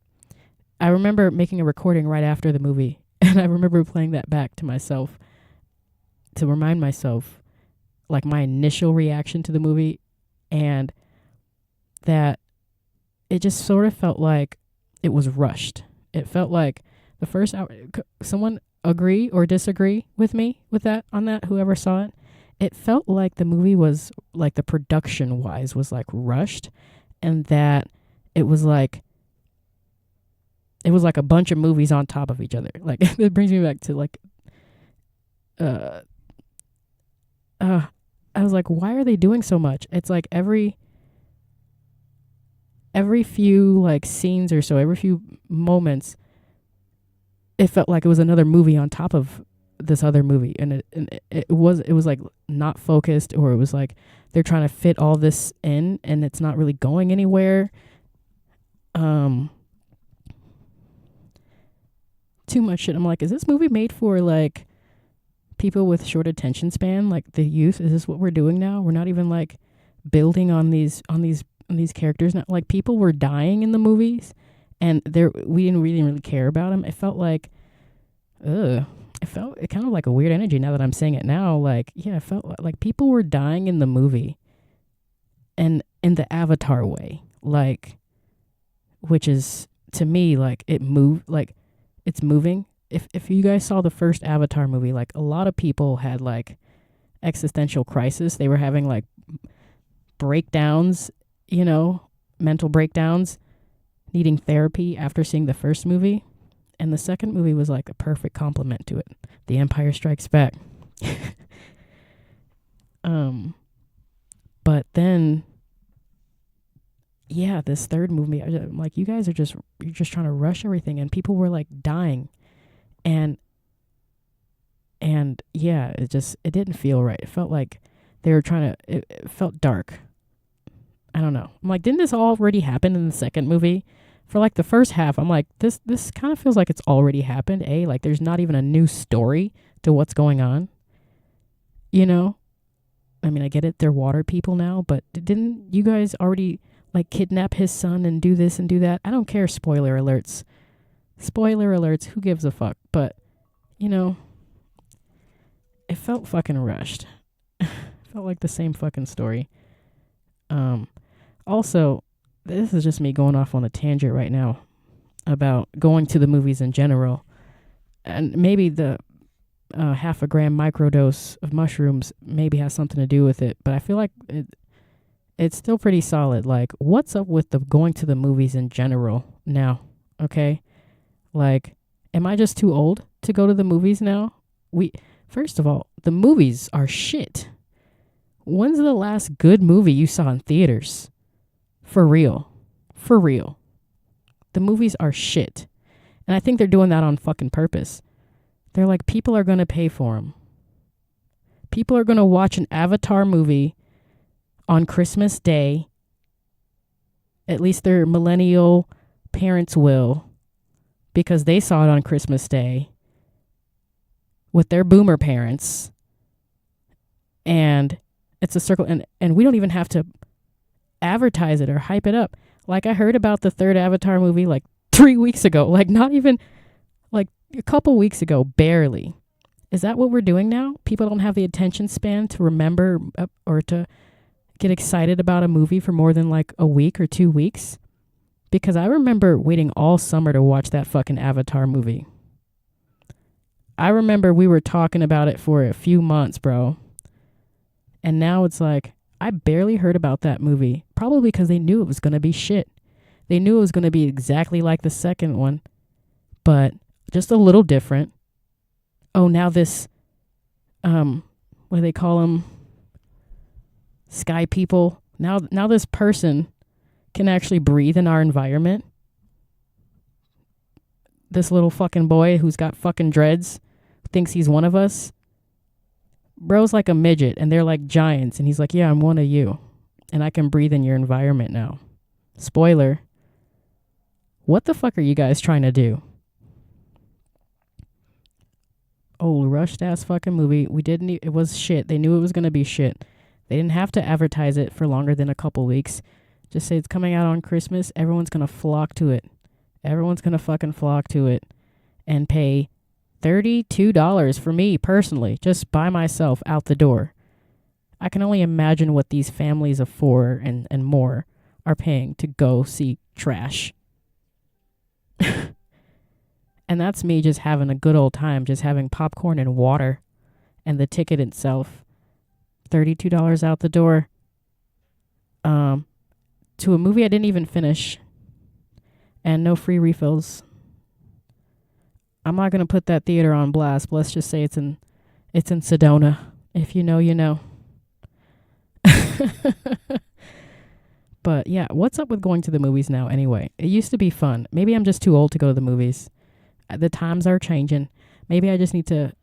I remember making a recording right after the movie, and I remember playing that back to myself to remind myself, like, my initial reaction to the movie, and that it just sort of felt like it was rushed. It felt like the first hour. Someone agree or disagree with me with that, on that, whoever saw it? It felt like the movie was, like, the production wise was like rushed, and that it was like a bunch of movies on top of each other. Like, it brings me back to, like, I was like, why are they doing so much? It's like every few, like, scenes or so, every few moments, it felt like it was another movie on top of this other movie, and it was like not focused, or it was like they're trying to fit all this in and it's not really going anywhere. Too much shit. I'm like, is this movie made for, like, people with short attention span, like the youth? Is this what we're doing now? We're not even, like, building on these characters now. Like, people were dying in the movies, and we didn't really care about them. It felt like, it kind of like a weird energy now that I'm saying it now. Like, yeah, it felt like people were dying in the movie, and in the Avatar way, like, which is, to me, like, it moved, like, it's moving. If you guys saw the first Avatar movie, like, a lot of people had, like, existential crisis. They were having, like, breakdowns, you know, mental breakdowns, needing therapy after seeing the first movie. And the second movie was like a perfect complement to it. The Empire Strikes Back. But then, yeah, this third movie, I'm like, you're just trying to rush everything, and people were, like, dying. And yeah, it didn't feel right. It felt like they were trying to, it felt dark. I don't know. I'm like, didn't this already happen in the second movie? For, like, the first half, I'm like, this kind of feels like it's already happened. Like, there's not even a new story to what's going on. You know? I mean, I get it, they're water people now, but didn't you guys already, like, kidnap his son and do this and do that? I don't care, spoiler alerts. Spoiler alerts, who gives a fuck? But, you know, it felt fucking rushed. It felt like the same fucking story. Also, this is just me going off on a tangent right now about going to the movies in general. And maybe the 0.5 gram microdose of mushrooms maybe has something to do with it. But I feel like it's still pretty solid. Like, what's up with the going to the movies in general now? Okay? Like, am I just too old to go to the movies now? First of all, the movies are shit. When's the last good movie you saw in theaters? For real. For real. The movies are shit. And I think they're doing that on fucking purpose. They're like, people are going to pay for them. People are going to watch an Avatar movie on Christmas Day. At least their millennial parents will, because they saw it on Christmas Day with their boomer parents. And it's a circle. And we don't even have to advertise it or hype it up. Like, I heard about the third Avatar movie like 3 weeks ago. Like, not even, like, a couple weeks ago, barely. Is that what we're doing now? People don't have the attention span to remember or to get excited about a movie for more than like a week or 2 weeks? Because I remember waiting all summer to watch that fucking Avatar movie. I remember we were talking about it for a few months, bro. And now it's like, I barely heard about that movie. Probably because they knew it was going to be shit. They knew it was going to be exactly like the second one, but just a little different. Oh, now this, what do they call them? Sky people. Now this person can actually breathe in our environment. This little fucking boy who's got fucking dreads thinks he's one of us. Bro's like a midget and they're like giants. And he's like, yeah, I'm one of you. And I can breathe in your environment now. Spoiler. What the fuck are you guys trying to do? Old rushed ass fucking movie. It was shit. They knew it was going to be shit. They didn't have to advertise it for longer than a couple weeks. Just say it's coming out on Christmas. Everyone's going to flock to it. Everyone's going to fucking flock to it and pay $32 for me personally, just by myself out the door. I can only imagine what these families of four and more are paying to go see trash. And that's me just having a good old time, just having popcorn and water and the ticket itself. $32 out the door. To a movie I didn't even finish. And no free refills. I'm not going to put that theater on blast, but let's just say it's in Sedona. If you know, you know. But yeah, what's up with going to the movies now anyway? It used to be fun. Maybe I'm just too old to go to the movies. The times are changing. Maybe I just need to,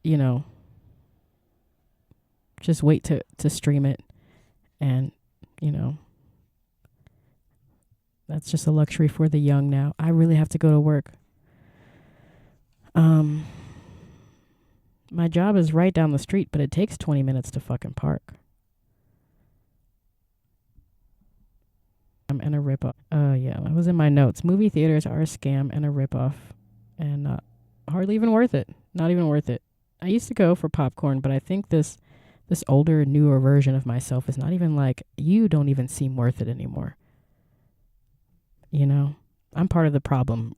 just wait to stream it. And, that's just a luxury for the young now. I really have to go to work. My job is right down the street, but it takes 20 minutes to fucking park. And a ripoff. Yeah, that was in my notes. Movie theaters are a scam and a ripoff. And hardly even worth it. Not even worth it. I used to go for popcorn, but I think this older, newer version of myself is not even like, you don't even seem worth it anymore. I'm part of the problem.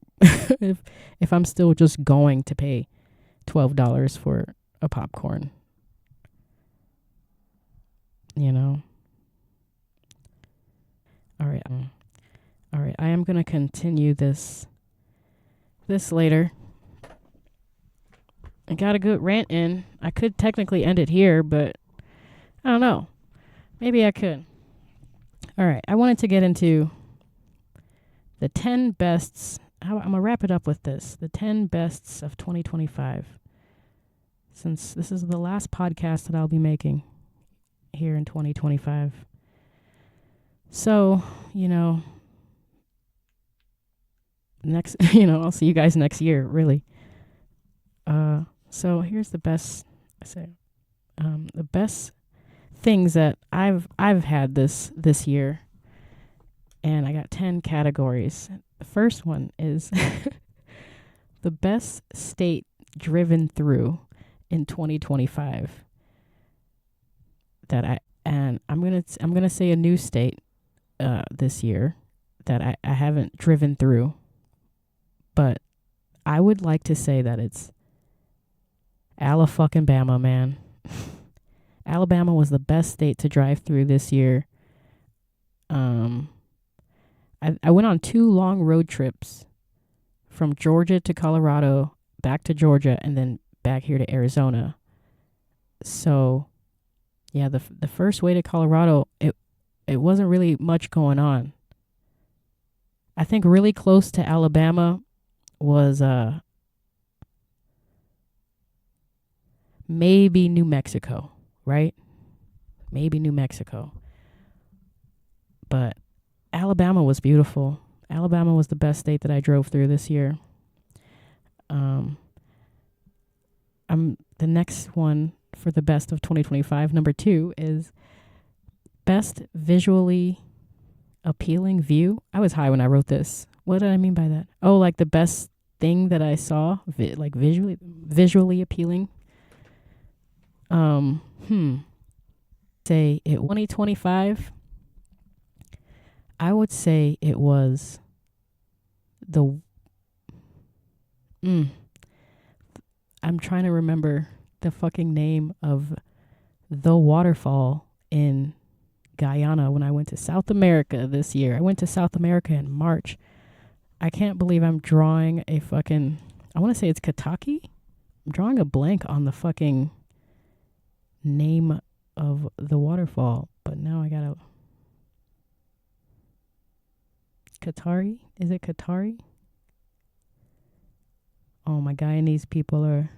if I'm still just going to pay $12 for a popcorn. All right. I am going to continue this later. I got a good rant in. I could technically end it here, but I don't know. Maybe I could. All right. I wanted to get into the 10 bests. I'm going to wrap it up with this. The 10 bests of 2025. Since this is the last podcast that I'll be making here in 2025. So, next, I'll see you guys next year, really. So here's the best, the best things that I've had this year. And I got 10 categories. The first one is the best state driven through in 2025. I'm gonna say a new state this year that I haven't driven through, but I would like to say that it's Alabama, man. Alabama was the best state to drive through this year. I went on 2 long road trips from Georgia to Colorado, back to Georgia, and then back here to Arizona. So, yeah, the first way to Colorado, it wasn't really much going on. I think really close to Alabama was maybe New Mexico, right? Maybe New Mexico. But Alabama was beautiful. Alabama was the best state that I drove through this year. The next one for the best of 2025, number 2, is best visually appealing view. I was high when I wrote this. What did I mean by that? Oh, like the best thing that I saw, like visually appealing. Say it 2025. I would say it was I'm trying to remember the fucking name of the waterfall in Guyana when I went to South America this year. I went to South America in March. I can't believe I'm drawing a fucking, I want to say it's Kentucky. I'm drawing a blank on the fucking name of the waterfall, but now I gotta. 𝘃𝙗𝙗? Is it 𝘃𝙗𝙗? Oh, my Guyanese people are.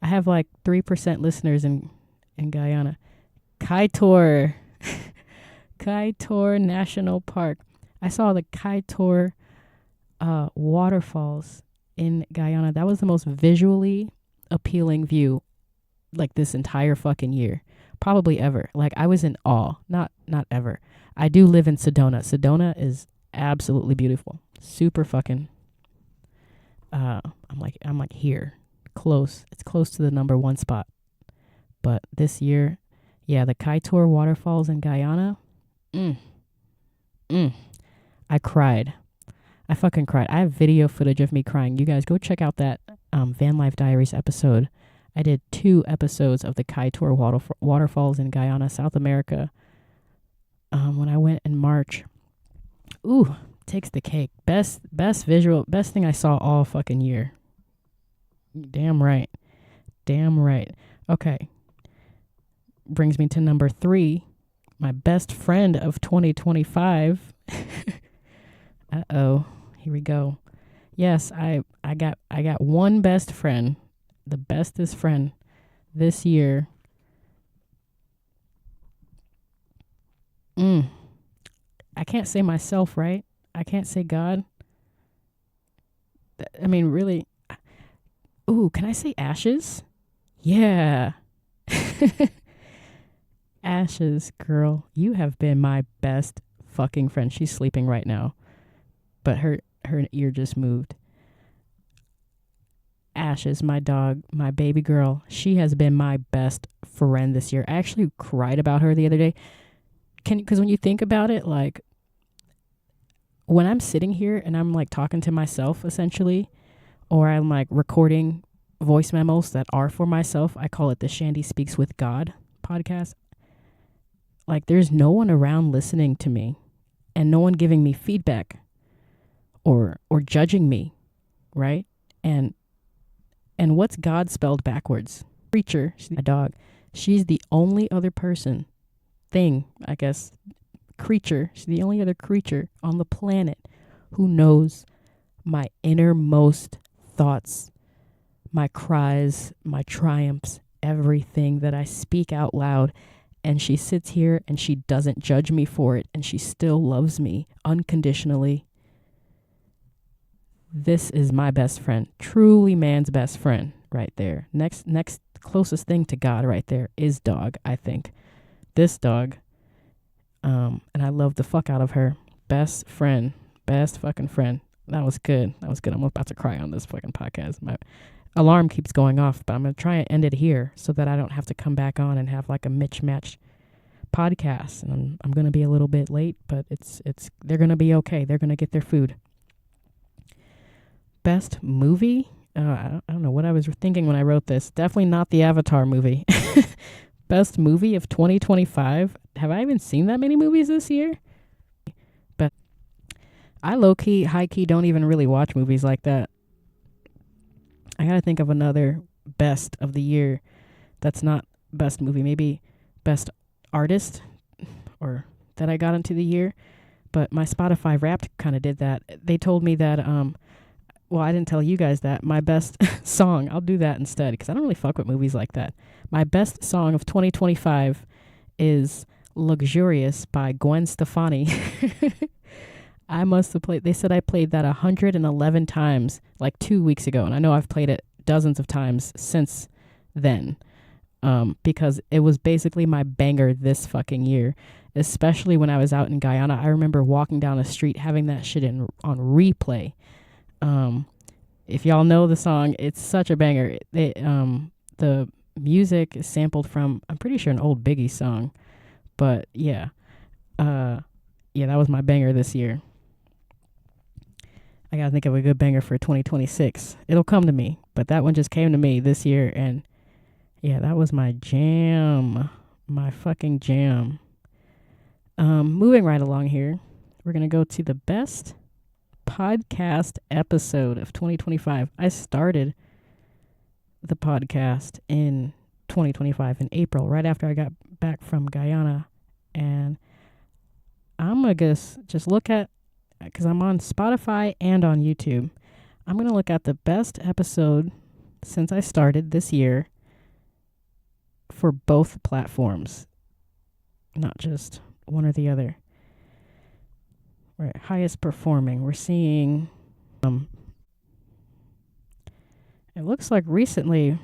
I have like 3% listeners in Guyana. 𝘃𝙗𝙗. 𝘃𝙗𝙗 National Park. I saw the 𝘃𝙗𝙗 waterfalls in Guyana. That was the most visually appealing view like this entire fucking year. Probably ever. Like I was in awe. Not ever. I do live in Sedona. Sedona is absolutely beautiful. Super fucking I'm like here. Close. It's close to the number 1 spot. But this year, yeah, the 𝘃𝙗𝙗 waterfalls in Guyana. I cried. I fucking cried. I have video footage of me crying. You guys go check out that Van Life Diaries episode. I did 2 episodes of the 𝘃𝙗𝙗 waterfalls in Guyana, South America. When I went in March. Ooh, takes the cake. Best visual, best thing I saw all fucking year. Damn right. Okay. Brings me to number 3. My best friend of 2025. Uh-oh. Here we go. Yes, I got one best friend. The bestest friend this year. I can't say myself, right? I can't say God. I mean, really. Ooh, can I say Ashes? Yeah. Ashes, girl. You have been my best fucking friend. She's sleeping right now. But her ear just moved. Ashes, my dog, my baby girl. She has been my best friend this year. I actually cried about her the other day. Because when you think about it, like, when I'm sitting here and I'm like talking to myself essentially, or I'm like recording voice memos that are for myself, I call it the Chandie Speaks with God podcast. Like, there's no one around listening to me and no one giving me feedback or judging me, right? And what's God spelled backwards? Creature, she's a dog. She's the only other thing, I guess, creature. She's the only other creature on the planet who knows my innermost thoughts, my cries, my triumphs, everything that I speak out loud. And she sits here and she doesn't judge me for it. And she still loves me unconditionally. This is my best friend. Truly man's best friend right there. Next closest thing to God right there is dog, I think. This dog. And I love the fuck out of her. Best friend. Best fucking friend. That was good. I'm about to cry on this fucking podcast. My alarm keeps going off, but I'm going to try and end it here so that I don't have to come back on and have like a mismatched podcast. And I'm going to be a little bit late, but they're going to be okay. They're going to get their food. Best movie? I don't know what I was thinking when I wrote this. Definitely not the Avatar movie. Best movie of 2025. Have I even seen that many movies this year? But I high-key don't even really watch movies like that. I gotta think of another best of the year that's not best movie. Maybe best artist or that I got into the year. But my Spotify Wrapped kind of did that. They told me that, well, I didn't tell you guys that. My best song, I'll do that instead because I don't really fuck with movies like that. My best song of 2025 is Luxurious by Gwen Stefani. I must have played, they said I played that 111 times like 2 weeks ago. And I know I've played it dozens of times since then because it was basically my banger this fucking year, especially when I was out in Guyana. I remember walking down the street having that shit on replay. If y'all know the song, it's such a banger. The music is sampled from, I'm pretty sure, an old Biggie song. But yeah, that was my banger this year. I gotta think of a good banger for 2026. It'll come to me, but that one just came to me this year, and yeah, that was my jam, my fucking jam. Moving right along here, we're gonna go to the best podcast episode of 2025. I started the podcast in 2025 in April, right after I got back from Guyana, and I'm gonna just look at, because I'm on Spotify and on YouTube, I'm gonna look at the best episode since I started this year for both platforms, not just one or the other. Right, highest performing. We're seeing it looks like recently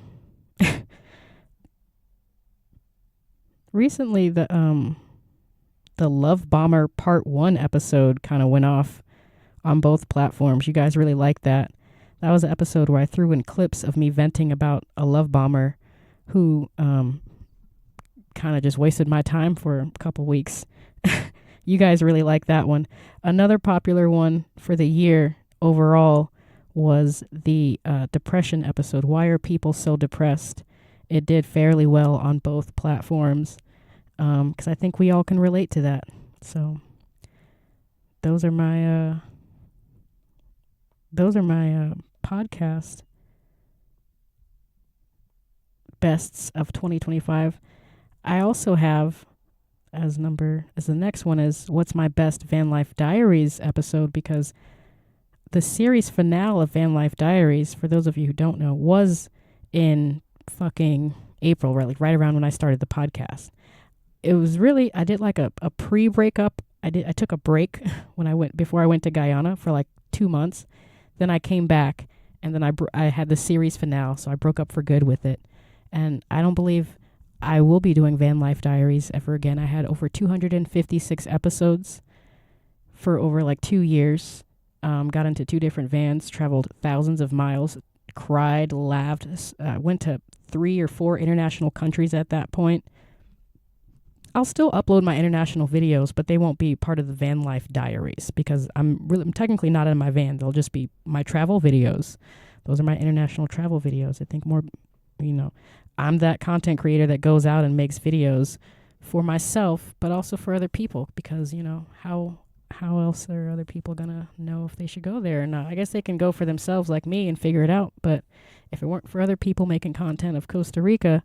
the Love Bomber Part 1 episode kind of went off on both platforms. You guys really liked that. That was an episode where I threw in clips of me venting about a love bomber who kind of just wasted my time for a couple weeks. You guys really like that one. Another popular one for the year overall was the depression episode. Why are people so depressed? It did fairly well on both platforms because I think we all can relate to that. So those are my podcast bests of 2025. I also have as the next one is what's my best Van Life Diaries episode, because the series finale of Van Life Diaries, for those of you who don't know, was in fucking April, right around when I started the podcast. It was really, I did like a pre-breakup. I took a break before I went to Guyana for like 2 months. Then I came back, and then I had the series finale, so I broke up for good with it. And I don't believe I will be doing Van Life Diaries ever again. I had over 256 episodes for over like 2 years. Got into 2 different vans, traveled thousands of miles, cried, laughed, went to 3 or 4 international countries at that point. I'll still upload my international videos, but they won't be part of the Van Life Diaries because I'm technically not in my van. They'll just be my travel videos. Those are my international travel videos. I think more, I'm that content creator that goes out and makes videos for myself, but also for other people because, how else are other people going to know if they should go there or not? I guess they can go for themselves like me and figure it out. But if it weren't for other people making content of Costa Rica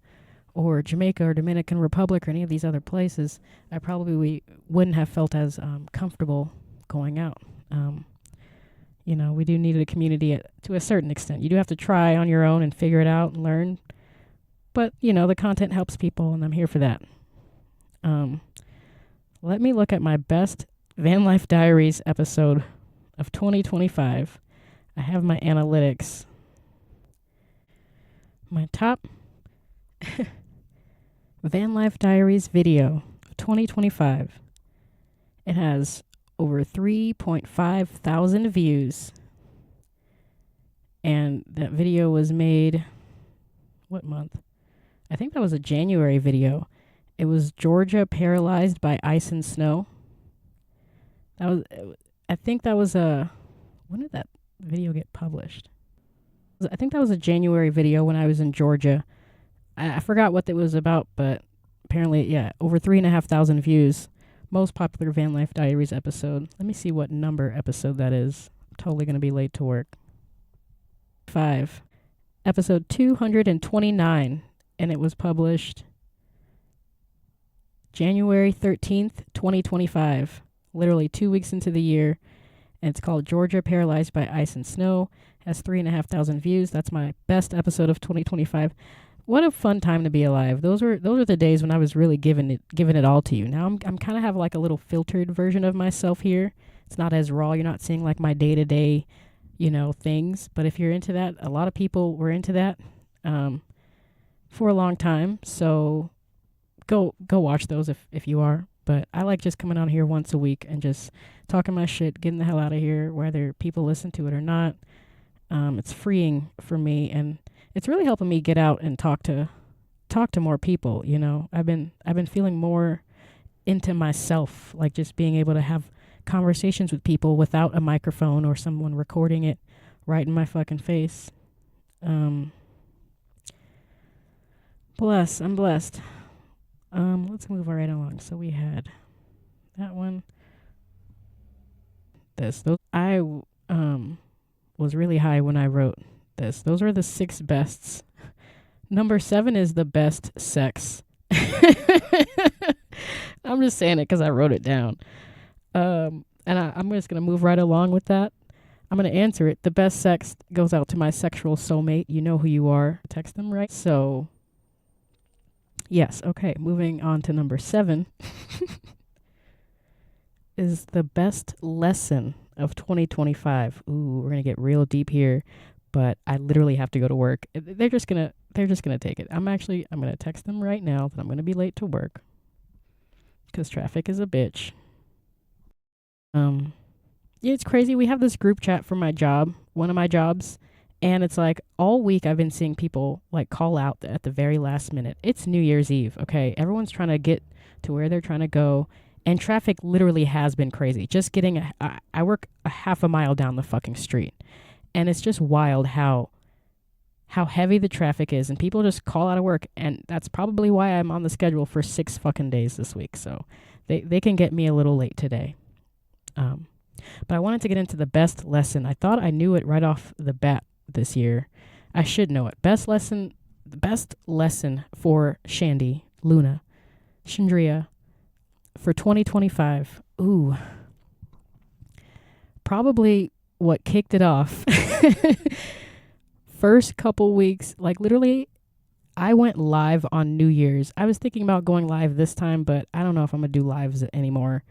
or Jamaica or Dominican Republic or any of these other places, I probably wouldn't have felt as comfortable going out. We do need a community to a certain extent. You do have to try on your own and figure it out and learn. But, the content helps people, and I'm here for that. Let me look at my best Van Life Diaries episode of 2025. I have my analytics. My top Van Life Diaries video of 2025. It has over 3.5 thousand views. And that video was made, what month? I think that was a January video. It was Georgia paralyzed by ice and snow. When did that video get published? I think that was a January video when I was in Georgia. I forgot what it was about, but apparently, over 3,500 views. Most popular Van Life Diaries episode. Let me see what number episode that is. I'm totally going to be late to work. 5. Episode 229. And it was published January 13th, 2025. literally 2 weeks into the year. And it's called Georgia Paralyzed by Ice and Snow. Has 3,500 views. That's my best episode of 2025. What a fun time to be alive. Those are the days when I was really giving it all to you. Now I'm kind of have like a little filtered version of myself here. It's not as raw. You're not seeing like my day-to-day, things. But if you're into that, a lot of people were into that for a long time. So go watch those if you are. But I like just coming on here once a week and just talking my shit, getting the hell out of here, whether people listen to it or not. It's freeing for me, and it's really helping me get out and talk to more people. I've been feeling more into myself, like just being able to have conversations with people without a microphone or someone recording it right in my fucking face. I'm blessed. Let's move right along. So we had that one. I was really high when I wrote this. Those are the 6 bests. Number 7 is the best sex. I'm just saying it because I wrote it down. And I'm just going to move right along with that. I'm going to answer it. The best sex goes out to my sexual soulmate. You know who you are. Text them, right? So, yes. Okay. Moving on to number 7 is the best lesson of 2025. Ooh, we're going to get real deep here, but I literally have to go to work. They're just going to take it. I'm going to text them right now that I'm going to be late to work because traffic is a bitch. Yeah, it's crazy. We have this group chat for my job, one of my jobs, and it's like all week I've been seeing people like call out at the very last minute. It's New Year's Eve, okay? Everyone's trying to get to where they're trying to go, and traffic literally has been crazy. Just getting I work a half a mile down the fucking street, and it's just wild how heavy the traffic is, and people just call out of work, and that's probably why I'm on the schedule for 6 fucking days this week. So they can get me a little late today. But I wanted to get into the best lesson. I thought I knew it right off the bat this year. I should know it. The best lesson for Chandie, Luna, Chandria for 2025. Ooh. Probably what kicked it off. First couple weeks, like literally, I went live on New Year's. I was thinking about going live this time, but I don't know if I'm going to do lives anymore.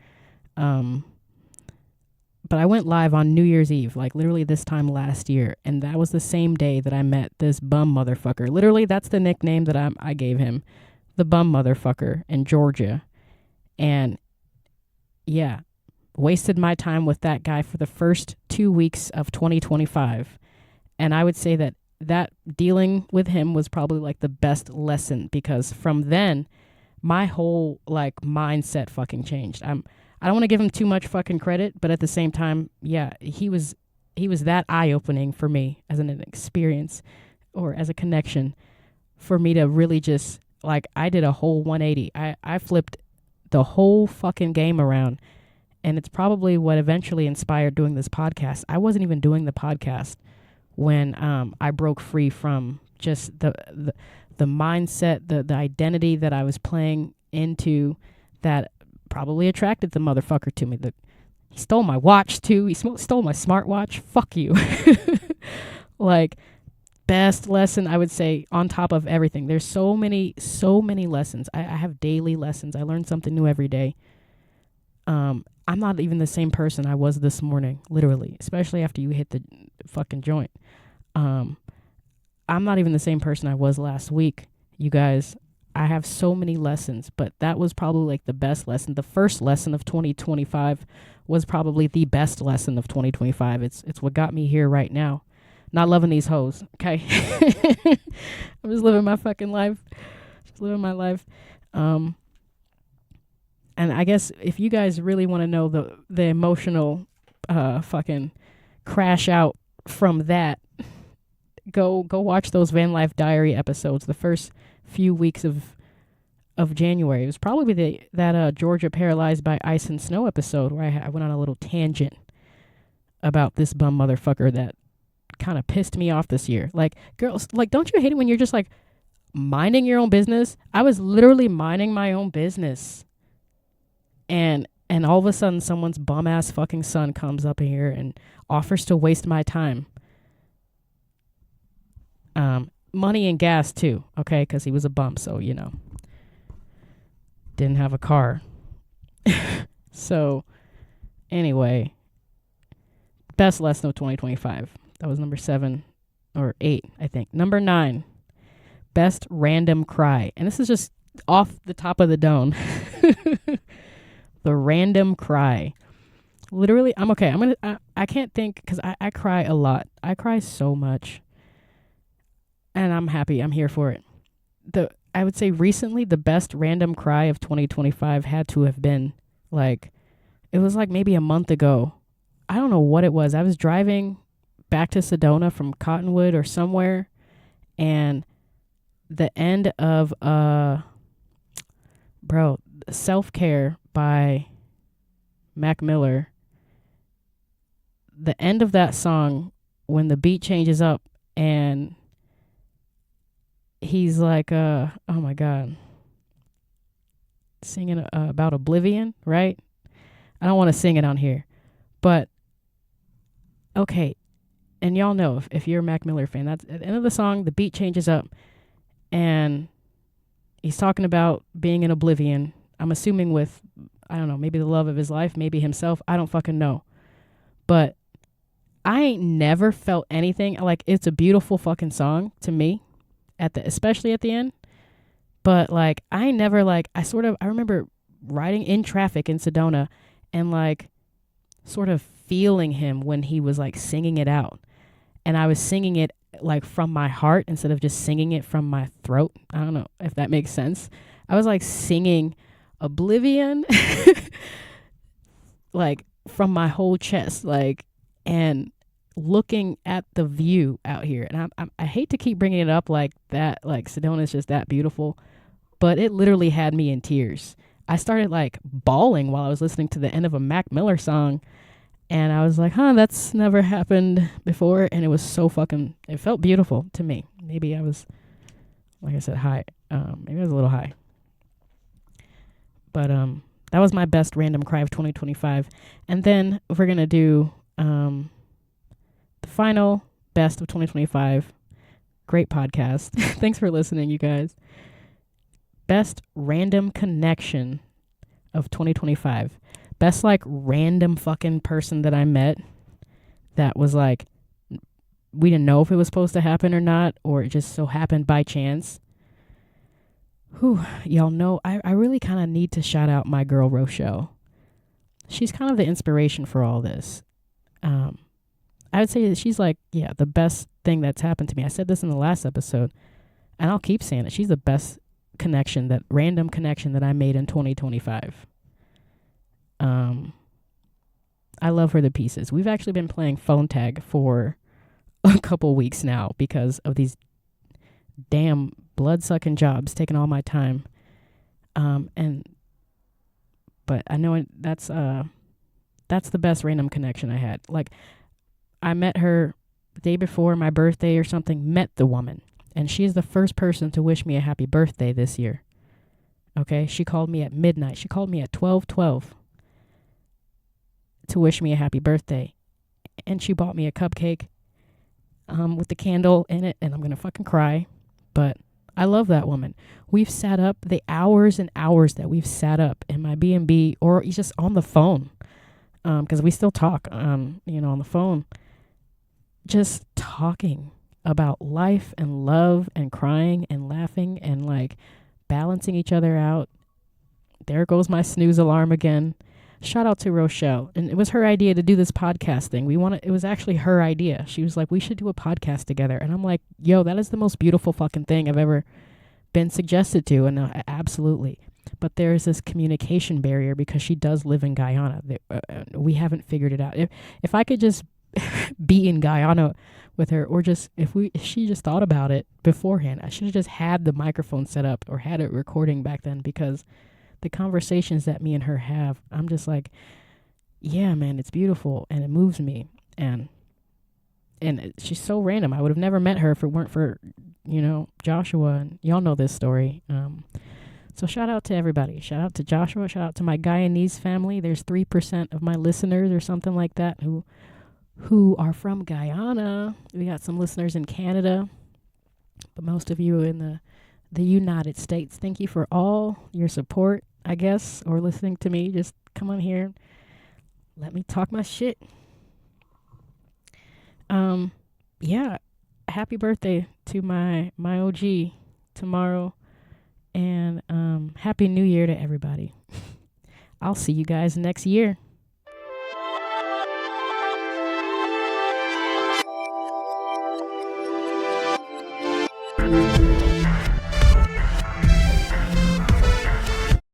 But I went live on New Year's Eve, like literally this time last year. And that was the same day that I met this bum motherfucker. Literally, that's the nickname that I gave him. The bum motherfucker in Georgia. And yeah, wasted my time with that guy for the first 2 weeks of 2025. And I would say that dealing with him was probably like the best lesson, because from then my whole like mindset fucking changed. I don't want to give him too much fucking credit, but at the same time, yeah, he was that eye-opening for me as an experience or as a connection for me to really just, like, I did a whole 180. I flipped the whole fucking game around, and it's probably what eventually inspired doing this podcast. I wasn't even doing the podcast when I broke free from just the mindset, the identity that I was playing into that probably attracted the motherfucker to me. He stole my watch too. He stole my smartwatch. Fuck you. Like, best lesson, I would say, on top of everything. There's so many lessons. I have daily lessons. I learn something new every day. I'm not even the same person I was this morning, literally, especially after you hit the fucking joint. I'm not even the same person I was last week, you guys. I have so many lessons, but that was probably like the best lesson. The first lesson of 2025 was probably the best lesson of 2025. It's what got me here right now. Not loving these hoes, okay? I'm just living my fucking life. Just living my life. And I guess if you guys really want to know the emotional fucking crash out from that, go watch those Van Life Diary episodes. The first few weeks of January. It was probably that Georgia Paralyzed by Ice and Snow episode where I went on a little tangent about this bum motherfucker that kind of pissed me off this year. Like, girls, like, don't you hate it when you're just like minding your own business? I was literally minding my own business, and And all of a sudden, someone's bum-ass fucking son comes up in here and offers to waste my time. Money and gas, too, okay? Because he was a bum, so, you know. Didn't have a car. So, anyway. Best lesson of 2025. That was number 7 or 8, I think. Number 9. Best random cry. And this is just off the top of the dome. The random cry. Literally, I'm okay. I can't think because I cry a lot. I cry so much. And I'm happy. I'm here for it. I would say recently the best random cry of 2025 had to have been like, it was like maybe a month ago. I don't know what it was. I was driving back to Sedona from Cottonwood or somewhere. And the end of, Self-Care by Mac Miller, the end of that song, when the beat changes up and he's like, oh my God, singing about oblivion, right? I don't want to sing it on here, but okay. And y'all know, if you're a Mac Miller fan, that's at the end of the song, the beat changes up and he's talking about being in oblivion. I'm assuming with, I don't know, maybe the love of his life, maybe himself. I don't fucking know. But I ain't never felt anything. Like, it's a beautiful fucking song to me, especially at the end. But, like, I never, like, I remember riding in traffic in Sedona and, like, sort of feeling him when he was, like, singing it out. And I was singing it, like, from my heart instead of just singing it from my throat. I don't know if that makes sense. I was, like, singing Oblivion like from my whole chest, like, and looking at the view out here. And I hate to keep bringing it up like that, like Sedona is just that beautiful, but it literally had me in tears. I started like bawling while I was listening to the end of a Mac Miller song, and I was like, that's never happened before. And it was so it felt beautiful to me. Maybe I was, like I said, high. Maybe I was a little high. But that was my best random cry of 2025. And then we're going to do the final best of 2025. Great podcast. Thanks for listening, you guys. Best random connection of 2025. Best like random fucking person that I met that was like, we didn't know if it was supposed to happen or not, or it just so happened by chance. Y'all know, I really kind of need to shout out my girl, Rochelle. She's kind of the inspiration for all this. I would say that she's like, the best thing that's happened to me. I said this in the last episode, and I'll keep saying it. She's the best random connection that I made in 2025. I love her to pieces. We've actually been playing phone tag for a couple weeks now because of these damn blood-sucking jobs taking all my time. But I know that's the best random connection I had. Like, I met her the day before my birthday or something, met the woman, and she is the first person to wish me a happy birthday this year. Okay? She called me at midnight. She called me at 12:12 to wish me a happy birthday. And she bought me a cupcake with the candle in it, and I'm going to fucking cry. But I love that woman. We've sat up the hours and hours that we've sat up in my B&B or just on the phone, because we still talk, on the phone, just talking about life and love and crying and laughing and like balancing each other out. There goes my snooze alarm again. Shout out to Rochelle. And it was her idea to do this podcast thing. It was actually her idea. She was like, we should do a podcast together. And I'm like, yo, that is the most beautiful fucking thing I've ever been suggested to. And absolutely. But there is this communication barrier because she does live in Guyana. We haven't figured it out. If I could just be in Guyana with her, or just if she just thought about it beforehand, I should have just had the microphone set up or had it recording back then, because the conversations that me and her have, I'm just like, yeah, man, it's beautiful and it moves me. And she's so random. I would have never met her if it weren't for, Joshua. And y'all know this story. So shout out to everybody. Shout out to Joshua. Shout out to my Guyanese family. There's 3% of my listeners or something like that who are from Guyana. We got some listeners in Canada, but most of you in the United States. Thank you for all your support, I guess, or listening to me. Just come on here. Let me talk my shit. Yeah. Happy birthday to my OG tomorrow. And happy new year to everybody. I'll see you guys next year.